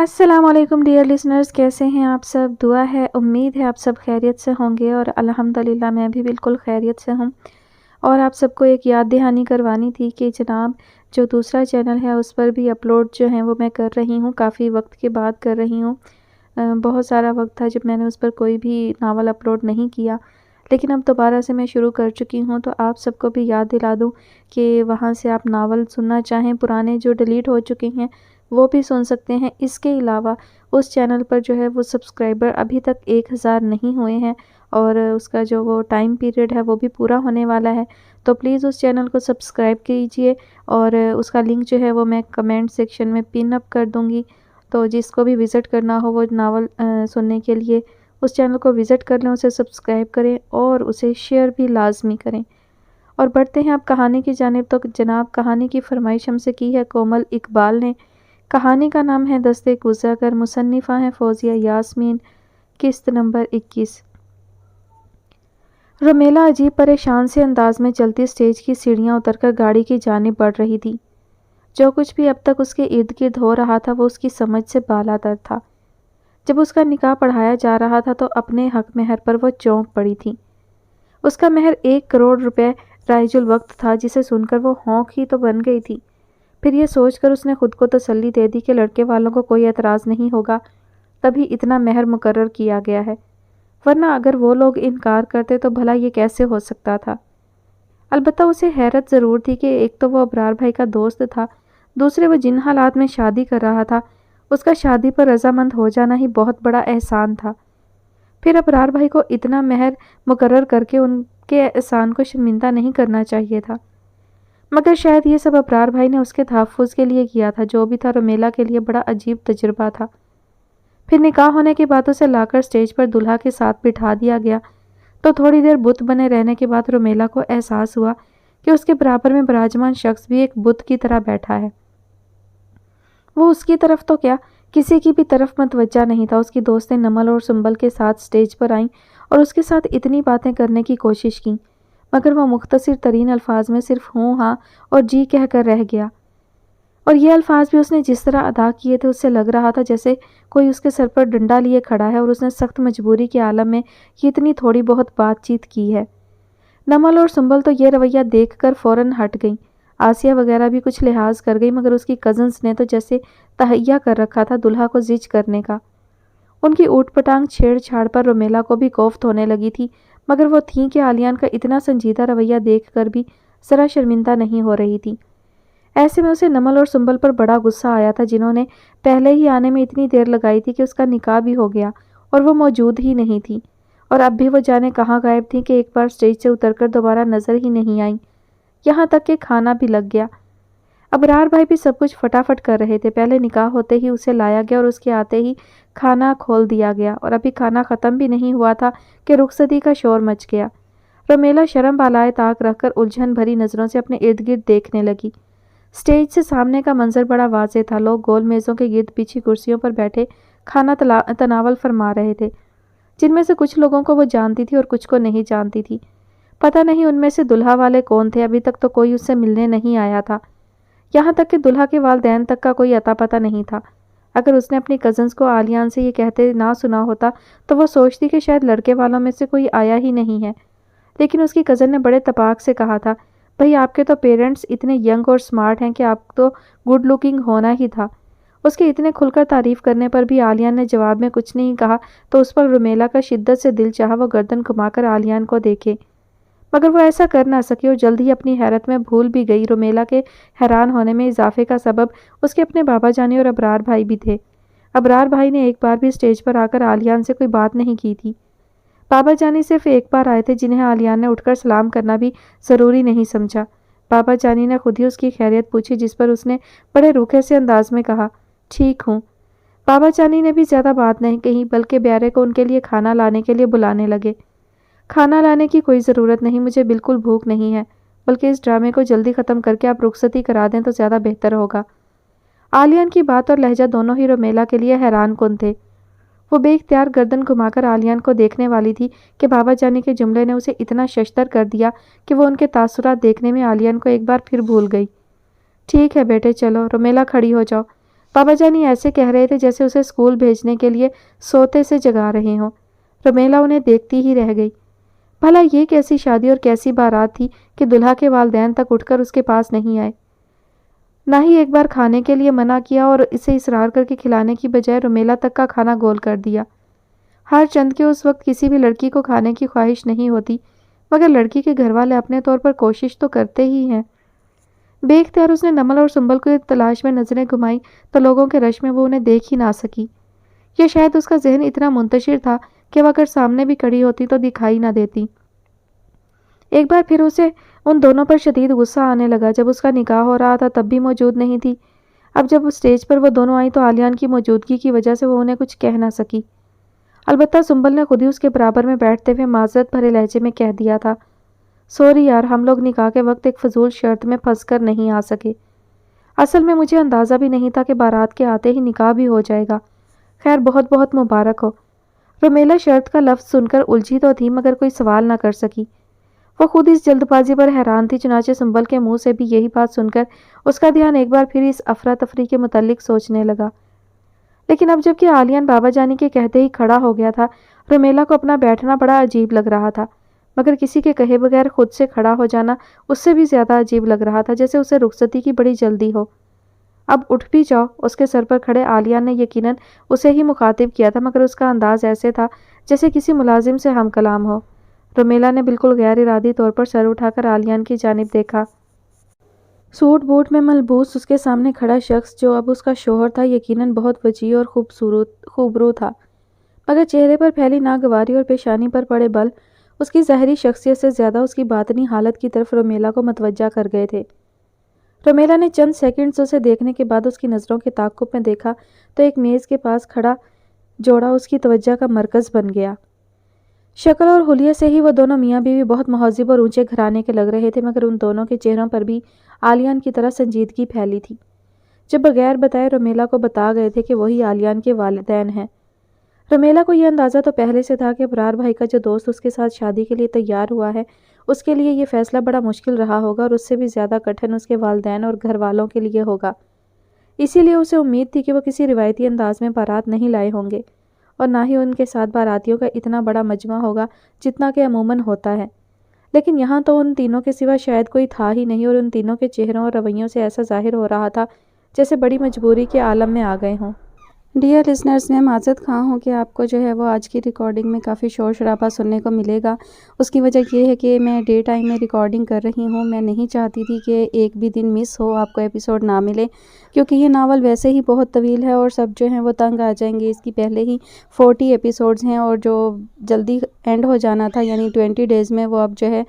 السلام علیکم dear listeners, کیسے ہیں آپ سب؟ دعا ہے، امید ہے آپ سب خیریت سے ہوں گے، اور الحمدللہ میں بھی بالکل خیریت سے ہوں۔ اور آپ سب کو ایک یاد دہانی کروانی تھی کہ جناب جو دوسرا چینل ہے اس پر بھی اپلوڈ جو ہیں وہ میں کر رہی ہوں، کافی وقت کے بعد کر رہی ہوں۔ بہت سارا وقت تھا جب میں نے اس پر کوئی بھی ناول اپلوڈ نہیں کیا، لیکن اب دوبارہ سے میں شروع کر چکی ہوں، تو آپ سب کو بھی یاد دلا دوں کہ وہاں سے آپ ناول سننا چاہیں، پرانے جو ڈیلیٹ ہو چکے ہیں وہ بھی سن سکتے ہیں۔ اس کے علاوہ اس چینل پر جو ہے وہ سبسکرائبر ابھی تک 1000 نہیں ہوئے ہیں، اور اس کا جو وہ ٹائم پیریڈ ہے وہ بھی پورا ہونے والا ہے، تو پلیز اس چینل کو سبسکرائب کیجئے، اور اس کا لنک جو ہے وہ میں کمنٹ سیکشن میں پن اپ کر دوں گی، تو جس کو بھی وزٹ کرنا ہو وہ ناول سننے کے لیے اس چینل کو وزٹ کر لیں، اسے سبسکرائب کریں اور اسے شیئر بھی لازمی کریں۔ اور بڑھتے ہیں اب کہانی کی جانب، تو جناب کہانی کی فرمائش ہم سے کی ہے کومل اقبال نے۔ کہانی کا نام ہے دستے کوزہ گر، مصنفہ ہیں فوزیہ یاسمین، قسط نمبر 21۔ رومیلا عجیب پریشان سے انداز میں چلتی سٹیج کی سیڑھیاں اتر کر گاڑی کی جانب بڑھ رہی تھی۔ جو کچھ بھی اب تک اس کے ارد گرد ہو رہا تھا وہ اس کی سمجھ سے بالاتر تھا۔ جب اس کا نکاح پڑھایا جا رہا تھا تو اپنے حق مہر پر وہ چونک پڑی تھی۔ اس کا مہر 1 کروڑ روپے رائج الوقت تھا، جسے سن کر وہ ہونک ہی تو بن گئی تھی۔ پھر یہ سوچ کر اس نے خود کو تسلی دے دی کہ لڑکے والوں کو کوئی اعتراض نہیں ہوگا، تبھی اتنا مہر مقرر کیا گیا ہے، ورنہ اگر وہ لوگ انکار کرتے تو بھلا یہ کیسے ہو سکتا تھا۔ البتہ اسے حیرت ضرور تھی کہ ایک تو وہ ابرار بھائی کا دوست تھا، دوسرے وہ جن حالات میں شادی کر رہا تھا اس کا شادی پر رضامند ہو جانا ہی بہت بڑا احسان تھا۔ پھر ابرار بھائی کو اتنا مہر مقرر کر کے ان کے احسان کو شرمندہ نہیں کرنا چاہیے تھا، مگر شاید یہ سب ابرار بھائی نے اس کے تحفظ کے لیے کیا تھا۔ جو بھی تھا، رومیلا کے لیے بڑا عجیب تجربہ تھا۔ پھر نکاح ہونے کے بعد اسے لا کر سٹیج پر دلہا کے ساتھ بٹھا دیا گیا، تو تھوڑی دیر بت بنے رہنے کے بعد رومیلا کو احساس ہوا کہ اس کے برابر میں براجمان شخص بھی ایک بت کی طرح بیٹھا ہے۔ وہ اس کی طرف تو کیا، کسی کی بھی طرف متوجہ نہیں تھا۔ اس کی دوستیں نمل اور سنبل کے ساتھ سٹیج پر آئیں اور اس کے ساتھ اتنی باتیں کرنے کی کوشش کی، مگر وہ مختصر ترین الفاظ میں صرف ہوں ہاں اور جی کہہ کر رہ گیا، اور یہ الفاظ بھی اس نے جس طرح ادا کیے تھے اس سے لگ رہا تھا جیسے کوئی اس کے سر پر ڈنڈا لیے کھڑا ہے، اور اس نے سخت مجبوری کے عالم میں یہ اتنی تھوڑی بہت بات چیت کی ہے۔ نمل اور سنبل تو یہ رویہ دیکھ کر فوراً ہٹ گئیں، آسیہ وغیرہ بھی کچھ لحاظ کر گئی، مگر اس کی کزنز نے تو جیسے تہیہ کر رکھا تھا دلہا کو زج کرنے کا۔ ان کی اوٹ پٹانگ چھیڑ چھاڑ پر رومیلا کو بھی کوفت ہونے لگی تھی، مگر وہ تھیں کہ عالیان کا اتنا سنجیدہ رویہ دیکھ کر بھی ذرا شرمندہ نہیں ہو رہی تھی۔ ایسے میں اسے نمل اور سنبل پر بڑا غصہ آیا تھا، جنہوں نے پہلے ہی آنے میں اتنی دیر لگائی تھی کہ اس کا نکاح بھی ہو گیا اور وہ موجود ہی نہیں تھی، اور اب بھی وہ جانے کہاں غائب تھی کہ ایک بار سٹیج سے اتر کر دوبارہ نظر ہی نہیں آئیں۔ یہاں تک کہ کھانا بھی لگ گیا۔ ابرار بھائی بھی سب کچھ فٹافٹ کر رہے تھے۔ پہلے نکاح ہوتے ہی اسے لایا گیا اور اس کے آتے ہی کھانا کھول دیا گیا، اور ابھی کھانا ختم بھی نہیں ہوا تھا کہ رخصتی کا شور مچ گیا۔ رومیلا شرم بالائے طاق رکھ کر الجھن بھری نظروں سے اپنے ارد گرد دیکھنے لگی۔ سٹیج سے سامنے کا منظر بڑا واضح تھا۔ لوگ گول میزوں کے گرد بچھی کرسیوں پر بیٹھے کھانا تناول فرما رہے تھے، جن میں سے کچھ لوگوں کو وہ جانتی تھی اور کچھ کو نہیں جانتی تھی۔ پتہ نہیں ان میں سے دلہا والے کون تھے، ابھی تک تو کوئی اس سے ملنے نہیں آیا تھا، یہاں تک کہ دلہا کے والدین تک کا کوئی اتا پتہ نہیں تھا۔ اگر اس نے اپنی کزنز کو عالیان سے یہ کہتے نہ سنا ہوتا تو وہ سوچتی کہ شاید لڑکے والوں میں سے کوئی آیا ہی نہیں ہے، لیکن اس کی کزن نے بڑے تپاک سے کہا تھا، بھئی آپ کے تو پیرنٹس اتنے ینگ اور سمارٹ ہیں کہ آپ تو گڈ لکنگ ہونا ہی تھا۔ اس کے اتنے کھل کر تعریف کرنے پر بھی عالیان نے جواب میں کچھ نہیں کہا، تو اس پر رومیلا کا شدت سے دل چاہا وہ گردن گھما کر عالیان کو دیکھے، مگر وہ ایسا کر نہ سکی اور جلد ہی اپنی حیرت میں بھول بھی گئی۔ رومیلا کے حیران ہونے میں اضافے کا سبب اس کے اپنے بابا جانی اور ابرار بھائی بھی تھے۔ ابرار بھائی نے ایک بار بھی سٹیج پر آ کر عالیان سے کوئی بات نہیں کی تھی۔ بابا جانی صرف ایک بار آئے تھے، جنہیں عالیان نے اٹھ کر سلام کرنا بھی ضروری نہیں سمجھا۔ بابا جانی نے خود ہی اس کی خیریت پوچھی، جس پر اس نے بڑے روکھے سے انداز میں کہا، ٹھیک ہوں۔ بابا جانی نے بھی زیادہ بات نہیں کہی، بلکہ بیارے کو ان کے لیے کھانا لانے کے لیے بلانے لگے۔ کھانا لانے کی کوئی ضرورت نہیں، مجھے بالکل بھوک نہیں ہے، بلکہ اس ڈرامے کو جلدی ختم کر کے آپ رخصتی کرا دیں تو زیادہ بہتر ہوگا۔ عالیان کی بات اور لہجہ دونوں ہی رومیلا کے لیے حیران کن تھے۔ وہ بے اختیار گردن گھما کر عالیان کو دیکھنے والی تھی کہ بابا جانی کے جملے نے اسے اتنا ششدر کر دیا کہ وہ ان کے تاثرات دیکھنے میں عالیان کو ایک بار پھر بھول گئی۔ ٹھیک ہے بیٹے، چلو۔ رومیلا کھڑی ہو جاؤ۔ بابا جانی ایسے کہہ رہے تھے جیسے اسے اسکول بھیجنے کے لیے سوتے سے جگا رہے ہوں۔ رمیلا انہیں دیکھتی ہی رہ گئی۔ بھلا یہ کیسی شادی اور کیسی بارات تھی کہ دلہا کے والدین تک اٹھ کر اس کے پاس نہیں آئے، نہ ہی ایک بار کھانے کے لیے منع کیا اور اسے اصرار کر کے کھلانے کی بجائے رمیلا تک کا کھانا گول کر دیا۔ ہر چند کے اس وقت کسی بھی لڑکی کو کھانے کی خواہش نہیں ہوتی، مگر لڑکی کے گھر والے اپنے طور پر کوشش تو کرتے ہی ہیں۔ بے اختیار اس نے نمل اور سنبل کو تلاش میں نظریں گھمائیں تو لوگوں کے رش میں وہ انہیں دیکھ ہی نہ سکی، یا شاید اس کا ذہن اتنا منتشر تھا کہ وہ اگر سامنے بھی کھڑی ہوتی تو دکھائی نہ دیتی۔ ایک بار پھر اسے ان دونوں پر شدید غصہ آنے لگا۔ جب اس کا نکاح ہو رہا تھا تب بھی موجود نہیں تھی، اب جب اسٹیج پر وہ دونوں آئیں تو عالیان کی موجودگی کی وجہ سے وہ انہیں کچھ کہہ نہ سکی۔ البتہ سنبل نے خود ہی اس کے برابر میں بیٹھتے ہوئے معذرت بھرے لہجے میں کہہ دیا تھا، سوری یار، ہم لوگ نکاح کے وقت ایک فضول شرط میں پھنس کر نہیں آ سکے۔ اصل میں مجھے اندازہ بھی نہیں تھا کہ بارات کے آتے ہی نکاح بھی ہو جائے گا۔ خیر، بہت بہت مبارک ہو۔ رمیلا شرط کا لفظ سن کر الجھی تو تھی مگر کوئی سوال نہ کر سکی۔ وہ خود اس جلد بازی پر حیران تھی، چنانچہ سنبل کے منہ سے بھی یہی بات سن کر اس کا دھیان ایک بار پھر اس افراتفری کے متعلق سوچنے لگا۔ لیکن اب جب کہ عالیان بابا جانی کے کہتے ہی کھڑا ہو گیا تھا، رمیلا کو اپنا بیٹھنا بڑا عجیب لگ رہا تھا، مگر کسی کے کہے بغیر خود سے کھڑا ہو جانا اس سے بھی زیادہ عجیب لگ رہا تھا، جیسے اسے رخصتی کی بڑی جلدی ہو۔ اب اٹھ بھی جاؤ، اس کے سر پر کھڑے عالیان نے یقیناً اسے ہی مخاطب کیا تھا، مگر اس کا انداز ایسے تھا جیسے کسی ملازم سے ہم کلام ہو۔ رمیلا نے بالکل غیر ارادی طور پر سر اٹھا کر عالیان کی جانب دیکھا۔ سوٹ بوٹ میں ملبوس اس کے سامنے کھڑا شخص جو اب اس کا شوہر تھا یقیناً بہت وجیح اور خوبرو تھا، مگر چہرے پر پھیلی ناگواری اور پیشانی پر پڑے بل اس کی ظاہری شخصیت سے زیادہ اس کی باطنی حالت کی طرف رمیلا کو متوجہ کر گئے تھے۔ رمیلا نے چند سیکنڈز اسے دیکھنے کے بعد اس کی نظروں کے تعاقب میں دیکھا تو ایک میز کے پاس کھڑا جوڑا اس کی توجہ کا مرکز بن گیا۔ شکل اور حلیے سے ہی وہ دونوں میاں بیوی بہت مہذب اور اونچے گھرانے کے لگ رہے تھے، مگر ان دونوں کے چہروں پر بھی عالیان کی طرح سنجیدگی پھیلی تھی، جب بغیر بتائے رمیلا کو بتا گئے تھے کہ وہی عالیان کے والدین ہیں۔ رمیلا کو یہ اندازہ تو پہلے سے تھا کہ ابرار بھائی کا جو دوست اس کے ساتھ شادی کے لیے تیار ہوا ہے، اس کے لیے یہ فیصلہ بڑا مشکل رہا ہوگا اور اس سے بھی زیادہ کٹھن اس کے والدین اور گھر والوں کے لیے ہوگا۔ اسی لیے اسے امید تھی کہ وہ کسی روایتی انداز میں بارات نہیں لائے ہوں گے، اور نہ ہی ان کے ساتھ باراتیوں کا اتنا بڑا مجمع ہوگا جتنا کہ عموماً ہوتا ہے۔ لیکن یہاں تو ان تینوں کے سوا شاید کوئی تھا ہی نہیں، اور ان تینوں کے چہروں اور رویوں سے ایسا ظاہر ہو رہا تھا جیسے بڑی مجبوری کے عالم میں آ گئے ہوں۔ ڈیئر لسنرز، میں معذرت خواہ ہوں کہ آپ کو جو ہے وہ آج کی ریکارڈنگ میں کافی شور شرابہ سننے کو ملے گا۔ اس کی وجہ یہ ہے کہ میں ڈے ٹائم میں ریکارڈنگ کر رہی ہوں۔ میں نہیں چاہتی تھی کہ ایک بھی دن مس ہو، آپ کو ایپیسوڈ نہ ملے، کیونکہ یہ ناول ویسے ہی بہت طویل ہے اور سب جو ہیں وہ تنگ آ جائیں گے۔ اس کی پہلے ہی 40 ایپیسوڈز ہیں اور جو جلدی اینڈ ہو جانا تھا یعنی 20 ڈیز میں، وہ اب جو ہے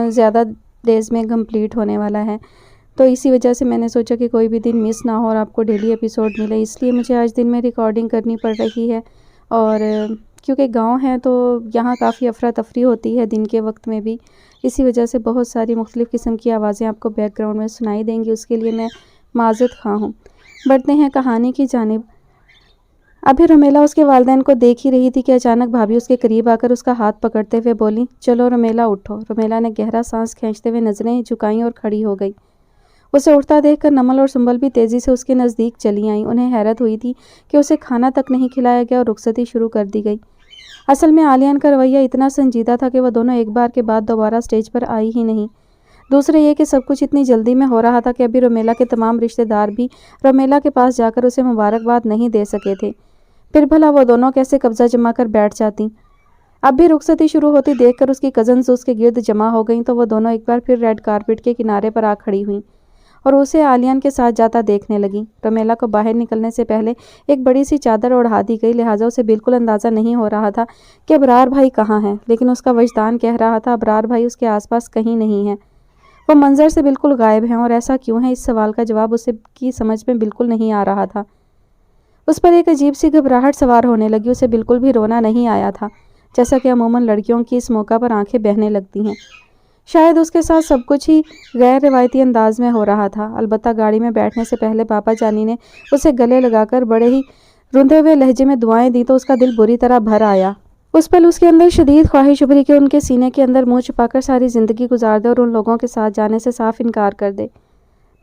زیادہ ڈیز میں کمپلیٹ ہونے والا ہے۔ تو اسی وجہ سے میں نے سوچا کہ کوئی بھی دن مس نہ ہو اور آپ کو ڈیلی ایپیسوڈ ملے، اس لیے مجھے آج دن میں ریکارڈنگ کرنی پڑ رہی ہے۔ اور کیونکہ گاؤں ہے تو یہاں کافی افراتفری ہوتی ہے دن کے وقت میں بھی، اسی وجہ سے بہت ساری مختلف قسم کی آوازیں آپ کو بیک گراؤنڈ میں سنائی دیں گی، اس کے لیے میں معذرت خواہ ہوں۔ بڑھتے ہیں کہانی کی جانب۔ ابھی رمیلا اس کے والدین کو دیکھ ہی رہی تھی کہ اچانک بھابھی اس کے قریب آ کر اس کا ہاتھ پکڑتے ہوئے بولی، چلو رمیلا اٹھو۔ رمیلا نے گہرا سانس کھینچتے ہوئے نظریں جھکائیں اور کھڑی ہو گئی۔ اسے اٹھتا دیکھ کر نمل اور سنبل بھی تیزی سے اس کے نزدیک چلی آئیں۔ انہیں حیرت ہوئی تھی کہ اسے کھانا تک نہیں کھلایا گیا اور رخصتی شروع کر دی گئی۔ اصل میں عالیان کا رویہ اتنا سنجیدہ تھا کہ وہ دونوں ایک بار کے بعد دوبارہ اسٹیج پر آئی ہی نہیں۔ دوسرے یہ کہ سب کچھ اتنی جلدی میں ہو رہا تھا کہ ابھی رمیلا کے تمام رشتہ دار بھی رمیلا کے پاس جا کر اسے مبارکباد نہیں دے سکے تھے، پھر بھلا وہ دونوں کیسے قبضہ جما کر بیٹھ جاتی۔ اب بھی رخصتی شروع ہوتی دیکھ کر اس کی کزنز اس کے گرد جمع ہو گئیں تو وہ دونوں ایک بار پھر ریڈ کارپٹ کے کنارے پر آ کھڑی ہوئیں اور اسے عالیان کے ساتھ جاتا دیکھنے لگیں۔ رمیلا کو باہر نکلنے سے پہلے ایک بڑی سی چادر اوڑھا دی گئی، لہٰذا اسے بالکل اندازہ نہیں ہو رہا تھا کہ ابرار بھائی کہاں ہیں، لیکن اس کا وجدان کہہ رہا تھا ابرار بھائی اس کے آس پاس کہیں نہیں ہیں، وہ منظر سے بالکل غائب ہیں۔ اور ایسا کیوں ہے، اس سوال کا جواب اسے کی سمجھ میں بالکل نہیں آ رہا تھا۔ اس پر ایک عجیب سی گھبراہٹ سوار ہونے لگی، اسے بالکل بھی رونا نہیں آیا تھا، جیسا کہ عموماً لڑکیوں کی اس موقع پر آنکھیں بہنے لگتی ہیں۔ شاید اس کے ساتھ سب کچھ ہی غیر روایتی انداز میں ہو رہا تھا۔ البتہ گاڑی میں بیٹھنے سے پہلے بابا جانی نے اسے گلے لگا کر بڑے ہی رندے ہوئے لہجے میں دعائیں دی تو اس کا دل بری طرح بھر آیا۔ اس پل اس کے اندر شدید خواہش ابھری کہ ان کے سینے کے اندر منہ چھپا کر ساری زندگی گزار دے اور ان لوگوں کے ساتھ جانے سے صاف انکار کر دے،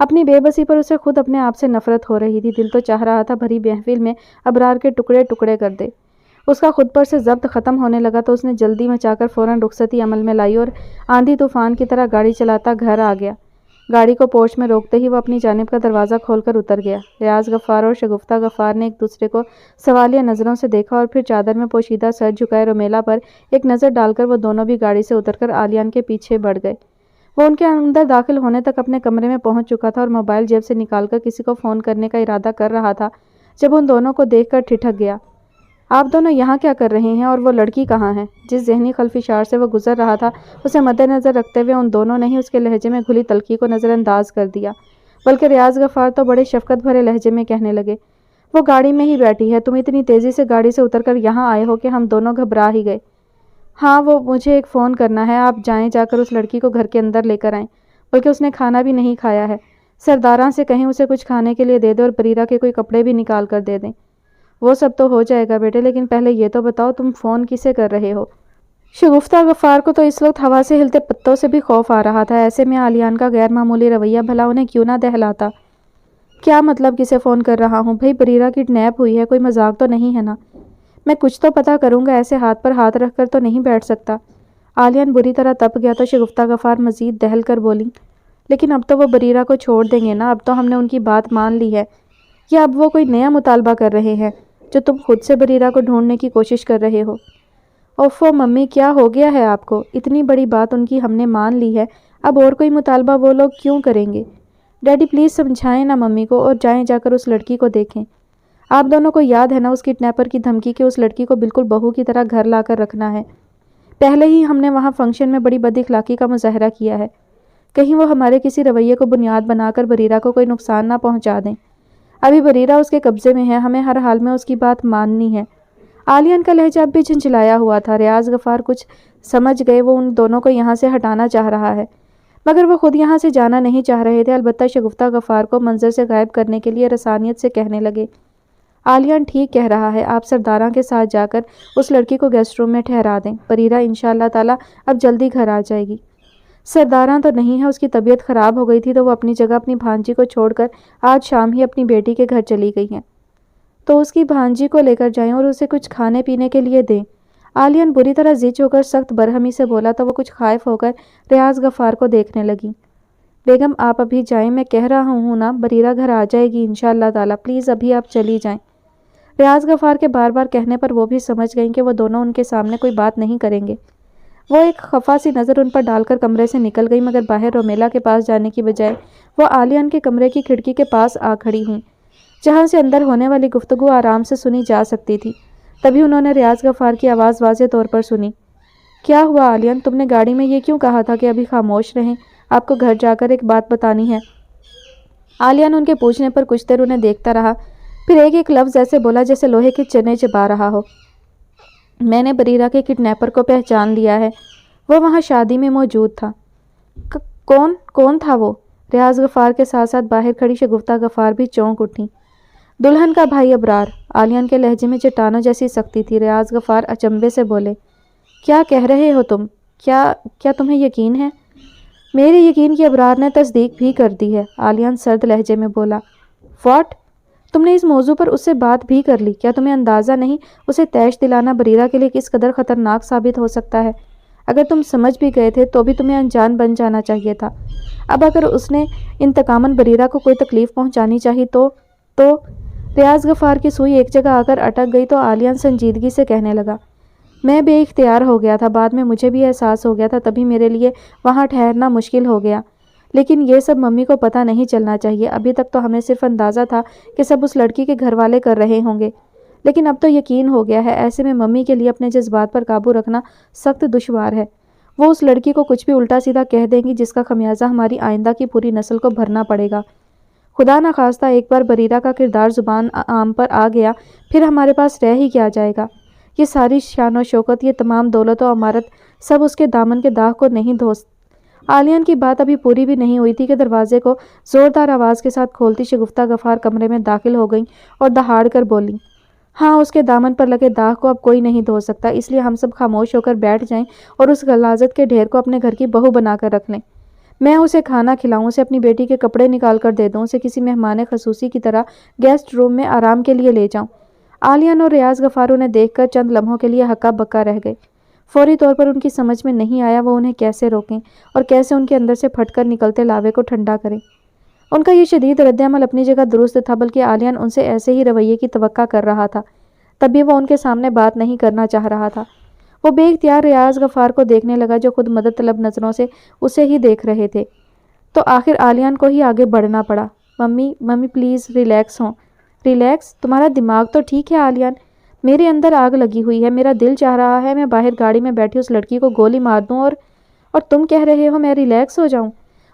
اپنی بے بسی پر اسے خود اپنے آپ سے نفرت ہو رہی تھی۔ دل تو چاہ رہا تھا بھری محفل میں ابرار کے ٹکڑے ٹکڑے کر دے۔ اس کا خود پر سے ضبط ختم ہونے لگا تو اس نے جلدی مچا کر فوراً رخصتی عمل میں لائی اور آندھی طوفان کی طرح گاڑی چلاتا گھر آ گیا۔ گاڑی کو پورچ میں روکتے ہی وہ اپنی جانب کا دروازہ کھول کر اتر گیا۔ ریاض غفار اور شگفتہ غفار نے ایک دوسرے کو سوالیہ نظروں سے دیکھا اور پھر چادر میں پوشیدہ سر جھکائے رومیلا پر ایک نظر ڈال کر وہ دونوں بھی گاڑی سے اتر کر عالیان کے پیچھے بڑھ گئے۔ وہ ان کے اندر داخل ہونے تک اپنے کمرے میں پہنچ چکا تھا اور موبائل جیب سے نکال کر کسی کو فون کرنے کا ارادہ کر رہا تھا جب ان دونوں کو دیکھ کر ٹھٹک گیا۔ آپ دونوں یہاں کیا کر رہے ہیں اور وہ لڑکی کہاں ہے؟ جس ذہنی خلفشار سے وہ گزر رہا تھا اسے مد نظر رکھتے ہوئے ان دونوں نے ہی اس کے لہجے میں گھلی تلخی کو نظر انداز کر دیا، بلکہ ریاض غفار تو بڑے شفقت بھرے لہجے میں کہنے لگے، وہ گاڑی میں ہی بیٹھی ہے، تم اتنی تیزی سے گاڑی سے اتر کر یہاں آئے ہو کہ ہم دونوں گھبرا ہی گئے۔ ہاں وہ مجھے ایک فون کرنا ہے، آپ جائیں جا کر اس لڑکی کو گھر کے اندر لے کر آئیں، بلکہ اس نے کھانا بھی نہیں کھایا ہے، سرداراں سے کہیں اسے کچھ کھانے کے لیے دے دیں اور بریرہ کے کوئی کپڑے بھی نکال کر دے دیں۔ وہ سب تو ہو جائے گا بیٹے، لیکن پہلے یہ تو بتاؤ تم فون کسے کر رہے ہو؟ شگفتہ غفار کو تو اس وقت ہوا سے ہلتے پتوں سے بھی خوف آ رہا تھا، ایسے میں عالیان کا غیر معمولی رویہ بھلا انہیں کیوں نہ دہلاتا۔ کیا مطلب کسے فون کر رہا ہوں؟ بھئی بریرہ کڈنیپ ہوئی ہے، کوئی مذاق تو نہیں ہے نا؟ میں کچھ تو پتہ کروں گا، ایسے ہاتھ پر ہاتھ رکھ کر تو نہیں بیٹھ سکتا۔ عالیان بری طرح تپ گیا تو شگفتہ غفار مزید دہل کر بولی، لیکن اب تو وہ بریرہ کو چھوڑ دیں گے نا، اب تو ہم نے ان کی بات مان لی ہے، یا اب وہ کوئی نیا مطالبہ کر رہے ہیں جو تم خود سے بریرہ کو ڈھونڈنے کی کوشش کر رہے ہو؟ اوفو ممی، کیا ہو گیا ہے آپ کو؟ اتنی بڑی بات ان کی ہم نے مان لی ہے، اب اور کوئی مطالبہ وہ لوگ کیوں کریں گے؟ ڈیڈی پلیز سمجھائیں نا ممی کو اور جائیں جا کر اس لڑکی کو دیکھیں۔ آپ دونوں کو یاد ہے نا اس کڈنیپر کی دھمکی کہ اس لڑکی کو بالکل بہو کی طرح گھر لا کر رکھنا ہے؟ پہلے ہی ہم نے وہاں فنکشن میں بڑی بد اخلاقی کا مظاہرہ کیا ہے، کہیں وہ ہمارے کسی رویے کو بنیاد بنا کر بریرہ کو کوئی نقصان نہ پہنچا دیں۔ ابھی بریرہ اس کے قبضے میں ہے، ہمیں ہر حال میں اس کی بات ماننی ہے۔ عالیان کا لہجہ اب بھی جھنجھلایا ہوا تھا۔ ریاض غفار کچھ سمجھ گئے، وہ ان دونوں کو یہاں سے ہٹانا چاہ رہا ہے، مگر وہ خود یہاں سے جانا نہیں چاہ رہے تھے۔ البتہ شگفتہ غفار کو منظر سے غائب کرنے کے لیے رسانیت سے کہنے لگے، عالیان ٹھیک کہہ رہا ہے، آپ سرداراں کے ساتھ جا کر اس لڑکی کو گیسٹ روم میں ٹھہرا دیں، بریرہ انشاءاللہ تعالی اب جلدی گھر آ جائے گی۔ سرداراں تو نہیں ہے، اس کی طبیعت خراب ہو گئی تھی تو وہ اپنی جگہ اپنی بھانجی کو چھوڑ کر آج شام ہی اپنی بیٹی کے گھر چلی گئی ہیں، تو اس کی بھانجی کو لے کر جائیں اور اسے کچھ کھانے پینے کے لیے دیں۔ عالیان بری طرح زچ ہو کر سخت برہمی سے بولا تو وہ کچھ خائف ہو کر ریاض غفار کو دیکھنے لگی۔ بیگم آپ ابھی جائیں، میں کہہ رہا ہوں نا بریرہ گھر آ جائے گی انشاءاللہ تعالی، پلیز ابھی آپ چلی جائیں۔ ریاض غفار کے بار بار کہنے پر وہ بھی سمجھ گئیں کہ وہ دونوں ان کے سامنے کوئی بات نہیں کریں گے۔ وہ ایک خفا سی نظر ان پر ڈال کر کمرے سے نکل گئی، مگر باہر رومیلا کے پاس جانے کی بجائے وہ عالیان کے کمرے کی کھڑکی کے پاس آ کھڑی ہوئیں، جہاں سے اندر ہونے والی گفتگو آرام سے سنی جا سکتی تھی۔ تبھی انہوں نے ریاض غفار کی آواز واضح طور پر سنی، کیا ہوا عالیان، تم نے گاڑی میں یہ کیوں کہا تھا کہ ابھی خاموش رہیں، آپ کو گھر جا کر ایک بات بتانی ہے؟ عالیان ان کے پوچھنے پر کچھ دیر انہیں دیکھتا رہا، پھر ایک ایک لفظ ایسے بولا جیسے لوہے کے چنے چبا رہا ہو، میں نے بریرہ کے کڈنیپر کو پہچان لیا ہے، وہ وہاں شادی میں موجود تھا۔ کون تھا وہ؟ ریاض غفار کے ساتھ ساتھ باہر کھڑی شگفتہ غفار بھی چونک اٹھیں۔ دلہن کا بھائی ابرار، عالیان کے لہجے میں چٹانوں جیسی سختی تھی۔ ریاض غفار اچنبھے سے بولے، کیا کہہ رہے ہو تم؟ کیا تمہیں یقین ہے؟ میرے یقین کی ابرار نے تصدیق بھی کر دی ہے، عالیان سرد لہجے میں بولا۔ واٹ؟ تم نے اس موضوع پر اس سے بات بھی کر لی؟ کیا تمہیں اندازہ نہیں اسے تیش دلانا بریرہ کے لیے کس قدر خطرناک ثابت ہو سکتا ہے؟ اگر تم سمجھ بھی گئے تھے تو بھی تمہیں انجان بن جانا چاہیے تھا۔ اب اگر اس نے انتقاماً بریرہ کو کوئی تکلیف پہنچانی چاہی تو ریاض غفار کی سوئی ایک جگہ آ کر اٹک گئی تو عالیان سنجیدگی سے کہنے لگا، میں بے اختیار ہو گیا تھا، بعد میں مجھے بھی احساس ہو گیا تھا، تبھی میرے لیے وہاں ٹھہرنا مشکل ہو گیا، لیکن یہ سب ممی کو پتہ نہیں چلنا چاہیے۔ ابھی تک تو ہمیں صرف اندازہ تھا کہ سب اس لڑکی کے گھر والے کر رہے ہوں گے، لیکن اب تو یقین ہو گیا ہے۔ ایسے میں ممی کے لیے اپنے جذبات پر قابو رکھنا سخت دشوار ہے، وہ اس لڑکی کو کچھ بھی الٹا سیدھا کہہ دیں گی جس کا خمیازہ ہماری آئندہ کی پوری نسل کو بھرنا پڑے گا۔ خدا نخواستہ ایک بار بریرہ کا کردار زبان عام پر آ گیا، پھر ہمارے پاس رہ ہی کیا جائے گا؟ یہ ساری شان و شوکت، یہ تمام دولت و عمارت سب اس کے دامن کے داغ کو نہیں دھو۔ عالیان کی بات ابھی پوری بھی نہیں ہوئی تھی کہ دروازے کو زوردار آواز کے ساتھ کھولتی شگفتہ غفار کمرے میں داخل ہو گئیں اور دہاڑ کر بولیں، ہاں اس کے دامن پر لگے داغ کو اب کوئی نہیں دھو سکتا، اس لیے ہم سب خاموش ہو کر بیٹھ جائیں اور اس غلاظت کے ڈھیر کو اپنے گھر کی بہو بنا کر رکھ لیں۔ میں اسے کھانا کھلاؤں، اسے اپنی بیٹی کے کپڑے نکال کر دے دوں، اسے کسی مہمان خصوصی کی طرح گیسٹ روم میں آرام کے لیے لے جاؤں۔ عالیان اور ریاض غفار انہیں دیکھ کر چند لمحوں کے لیے ہکا بکا رہ گئے۔ فوری طور پر ان کی سمجھ میں نہیں آیا وہ انہیں کیسے روکیں اور کیسے ان کے اندر سے پھٹ کر نکلتے لاوے کو ٹھنڈا کریں۔ ان کا یہ شدید رد عمل اپنی جگہ درست تھا، بلکہ عالیان ان سے ایسے ہی رویے کی توقع کر رہا تھا، تب بھی وہ ان کے سامنے بات نہیں کرنا چاہ رہا تھا۔ وہ بے اختیار ریاض غفار کو دیکھنے لگا جو خود مدد طلب نظروں سے اسے ہی دیکھ رہے تھے، تو آخر عالیان کو ہی آگے بڑھنا پڑا۔ ممی پلیز ریلیکس ہوں۔ ریلیکس؟ تمہارا دماغ تو ٹھیک ہے عالیان؟ میرے اندر آگ لگی ہوئی ہے، میرا دل چاہ رہا ہے میں باہر گاڑی میں بیٹھی اس لڑکی کو گولی مار دوں اور تم کہہ رہے ہو میں ریلیکس ہو جاؤں؟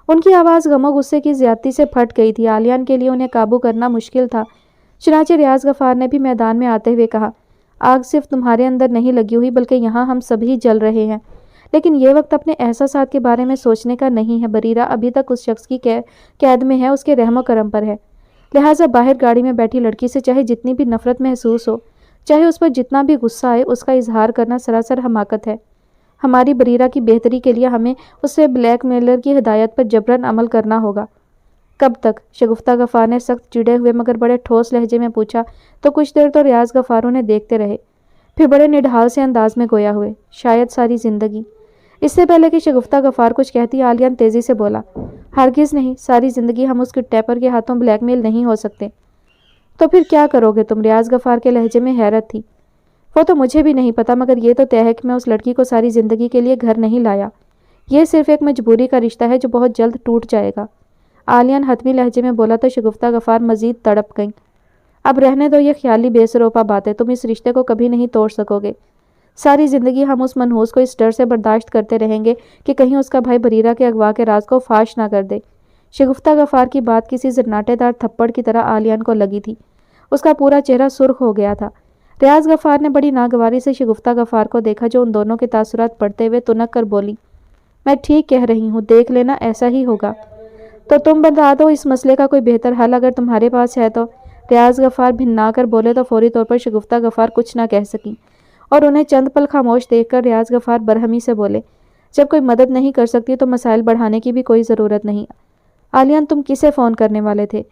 ان کی آواز غم و غصے کی زیادتی سے پھٹ گئی تھی۔ عالیان کے لیے انہیں قابو کرنا مشکل تھا، چنانچہ ریاض غفار نے بھی میدان میں آتے ہوئے کہا، آگ صرف تمہارے اندر نہیں لگی ہوئی بلکہ یہاں ہم سبھی جل رہے ہیں، لیکن یہ وقت اپنے احساسات کے بارے میں سوچنے کا نہیں ہے۔ بریرہ ابھی تک اس شخص کی قید میں ہے، اس کے رحم و کرم پر ہے، لہٰذا باہر گاڑی میں بیٹھی لڑکی سے چاہے جتنی بھی نفرت محسوس ہو، چاہے اس پر جتنا بھی غصہ آئے، اس کا اظہار کرنا سراسر حماقت ہے۔ ہماری بریرہ کی بہتری کے لیے ہمیں اس سے بلیک میلر کی ہدایت پر جبراً عمل کرنا ہوگا۔ کب تک؟ شگفتہ غفار نے سخت چڑے ہوئے مگر بڑے ٹھوس لہجے میں پوچھا، تو کچھ دیر تو ریاض غفار انہیں دیکھتے رہے، پھر بڑے نڈھال سے انداز میں گویا ہوئے، شاید ساری زندگی۔ اس سے پہلے کہ شگفتہ غفار کچھ کہتی، عالیان تیزی سے بولا، ہرگز نہیں، ساری زندگی ہم اس کڈنیپر کے ہاتھوں بلیک میل نہیں ہو سکتے۔ تو پھر کیا کرو گے تم؟ ریاض غفار کے لہجے میں حیرت تھی۔ وہ تو مجھے بھی نہیں پتا، مگر یہ تو طے ہے کہ میں اس لڑکی کو ساری زندگی کے لیے گھر نہیں لایا۔ یہ صرف ایک مجبوری کا رشتہ ہے جو بہت جلد ٹوٹ جائے گا۔ عالیان حتمی لہجے میں بولا تو شگفتہ غفار مزید تڑپ گئیں۔ اب رہنے دو یہ خیالی بے سروپا باتیں، تم اس رشتے کو کبھی نہیں توڑ سکو گے۔ ساری زندگی ہم اس منحوس کو اس ڈر سے برداشت کرتے رہیں گے کہ کہیں اس کا بھائی بریرہ کے اغوا کے راز کو فاش نہ کر دے۔ شگفتہ غفار کی بات کسی زناٹے دار تھپڑ کی طرح عالیان کو لگی تھی، اس کا پورا چہرہ سرخ ہو گیا تھا۔ ریاض غفار نے بڑی ناگواری سے شگفتہ غفار کو دیکھا جو ان دونوں کے تاثرات پڑھتے ہوئے تنک کر بولی، میں ٹھیک کہہ رہی ہوں، دیکھ لینا ایسا ہی ہوگا۔ تو تم بتا دو اس مسئلے کا کوئی بہتر حل اگر تمہارے پاس ہے تو۔ ریاض غفار بھننا کر بولے تو فوری طور پر شگفتہ غفار کچھ نہ کہہ سکیں اور انہیں چند پل خاموش دیکھ کر ریاض غفار برہمی سے بولے، جب کوئی مدد نہیں کر سکتی تو مسائل بڑھانے کی بھی کوئی ضرورت نہیں۔ عالیان تم کسے فون کرنے والے تھے؟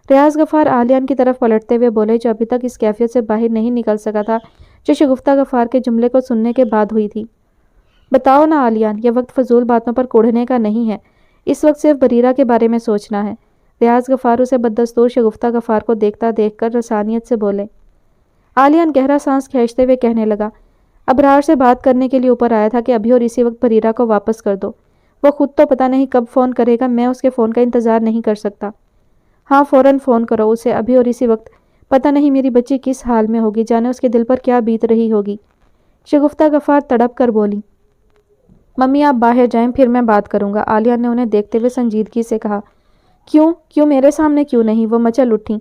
ریاض غفار عالیان کی طرف پلٹتے ہوئے بولے جو ابھی تک اس کیفیت سے باہر نہیں نکل سکا تھا جو شگفتہ غفار کے جملے کو سننے کے بعد ہوئی تھی۔ بتاؤ نا عالیان، یہ وقت فضول باتوں پر کوڑھنے کا نہیں ہے، اس وقت صرف بریرہ کے بارے میں سوچنا ہے۔ ریاض غفار اسے بددستور شگفتہ غفار کو دیکھتا دیکھ کر رسانیت سے بولے۔ عالیان گہرا سانس کھینچتے ہوئے کہنے لگا، ابرار سے بات کرنے کے لیے اوپر آیا تھا کہ ابھی اور اسی وقت بریرہ کو واپس کر دو۔ وہ خود تو پتہ نہیں کب فون کرے گا، میں اس کے فون کا انتظار نہیں کر سکتا۔ ہاں فوراً فون کرو اسے، ابھی اور اسی وقت۔ پتہ نہیں میری بچی کس حال میں ہوگی، جانے اس کے دل پر کیا بیت رہی ہوگی۔ شگفتہ غفار تڑپ کر بولی، ممی آپ باہر جائیں پھر میں بات کروں گا۔ عالیان نے انہیں دیکھتے ہوئے سنجیدگی سے کہا، کیوں میرے سامنے کیوں نہیں؟ وہ مچل اٹھیں۔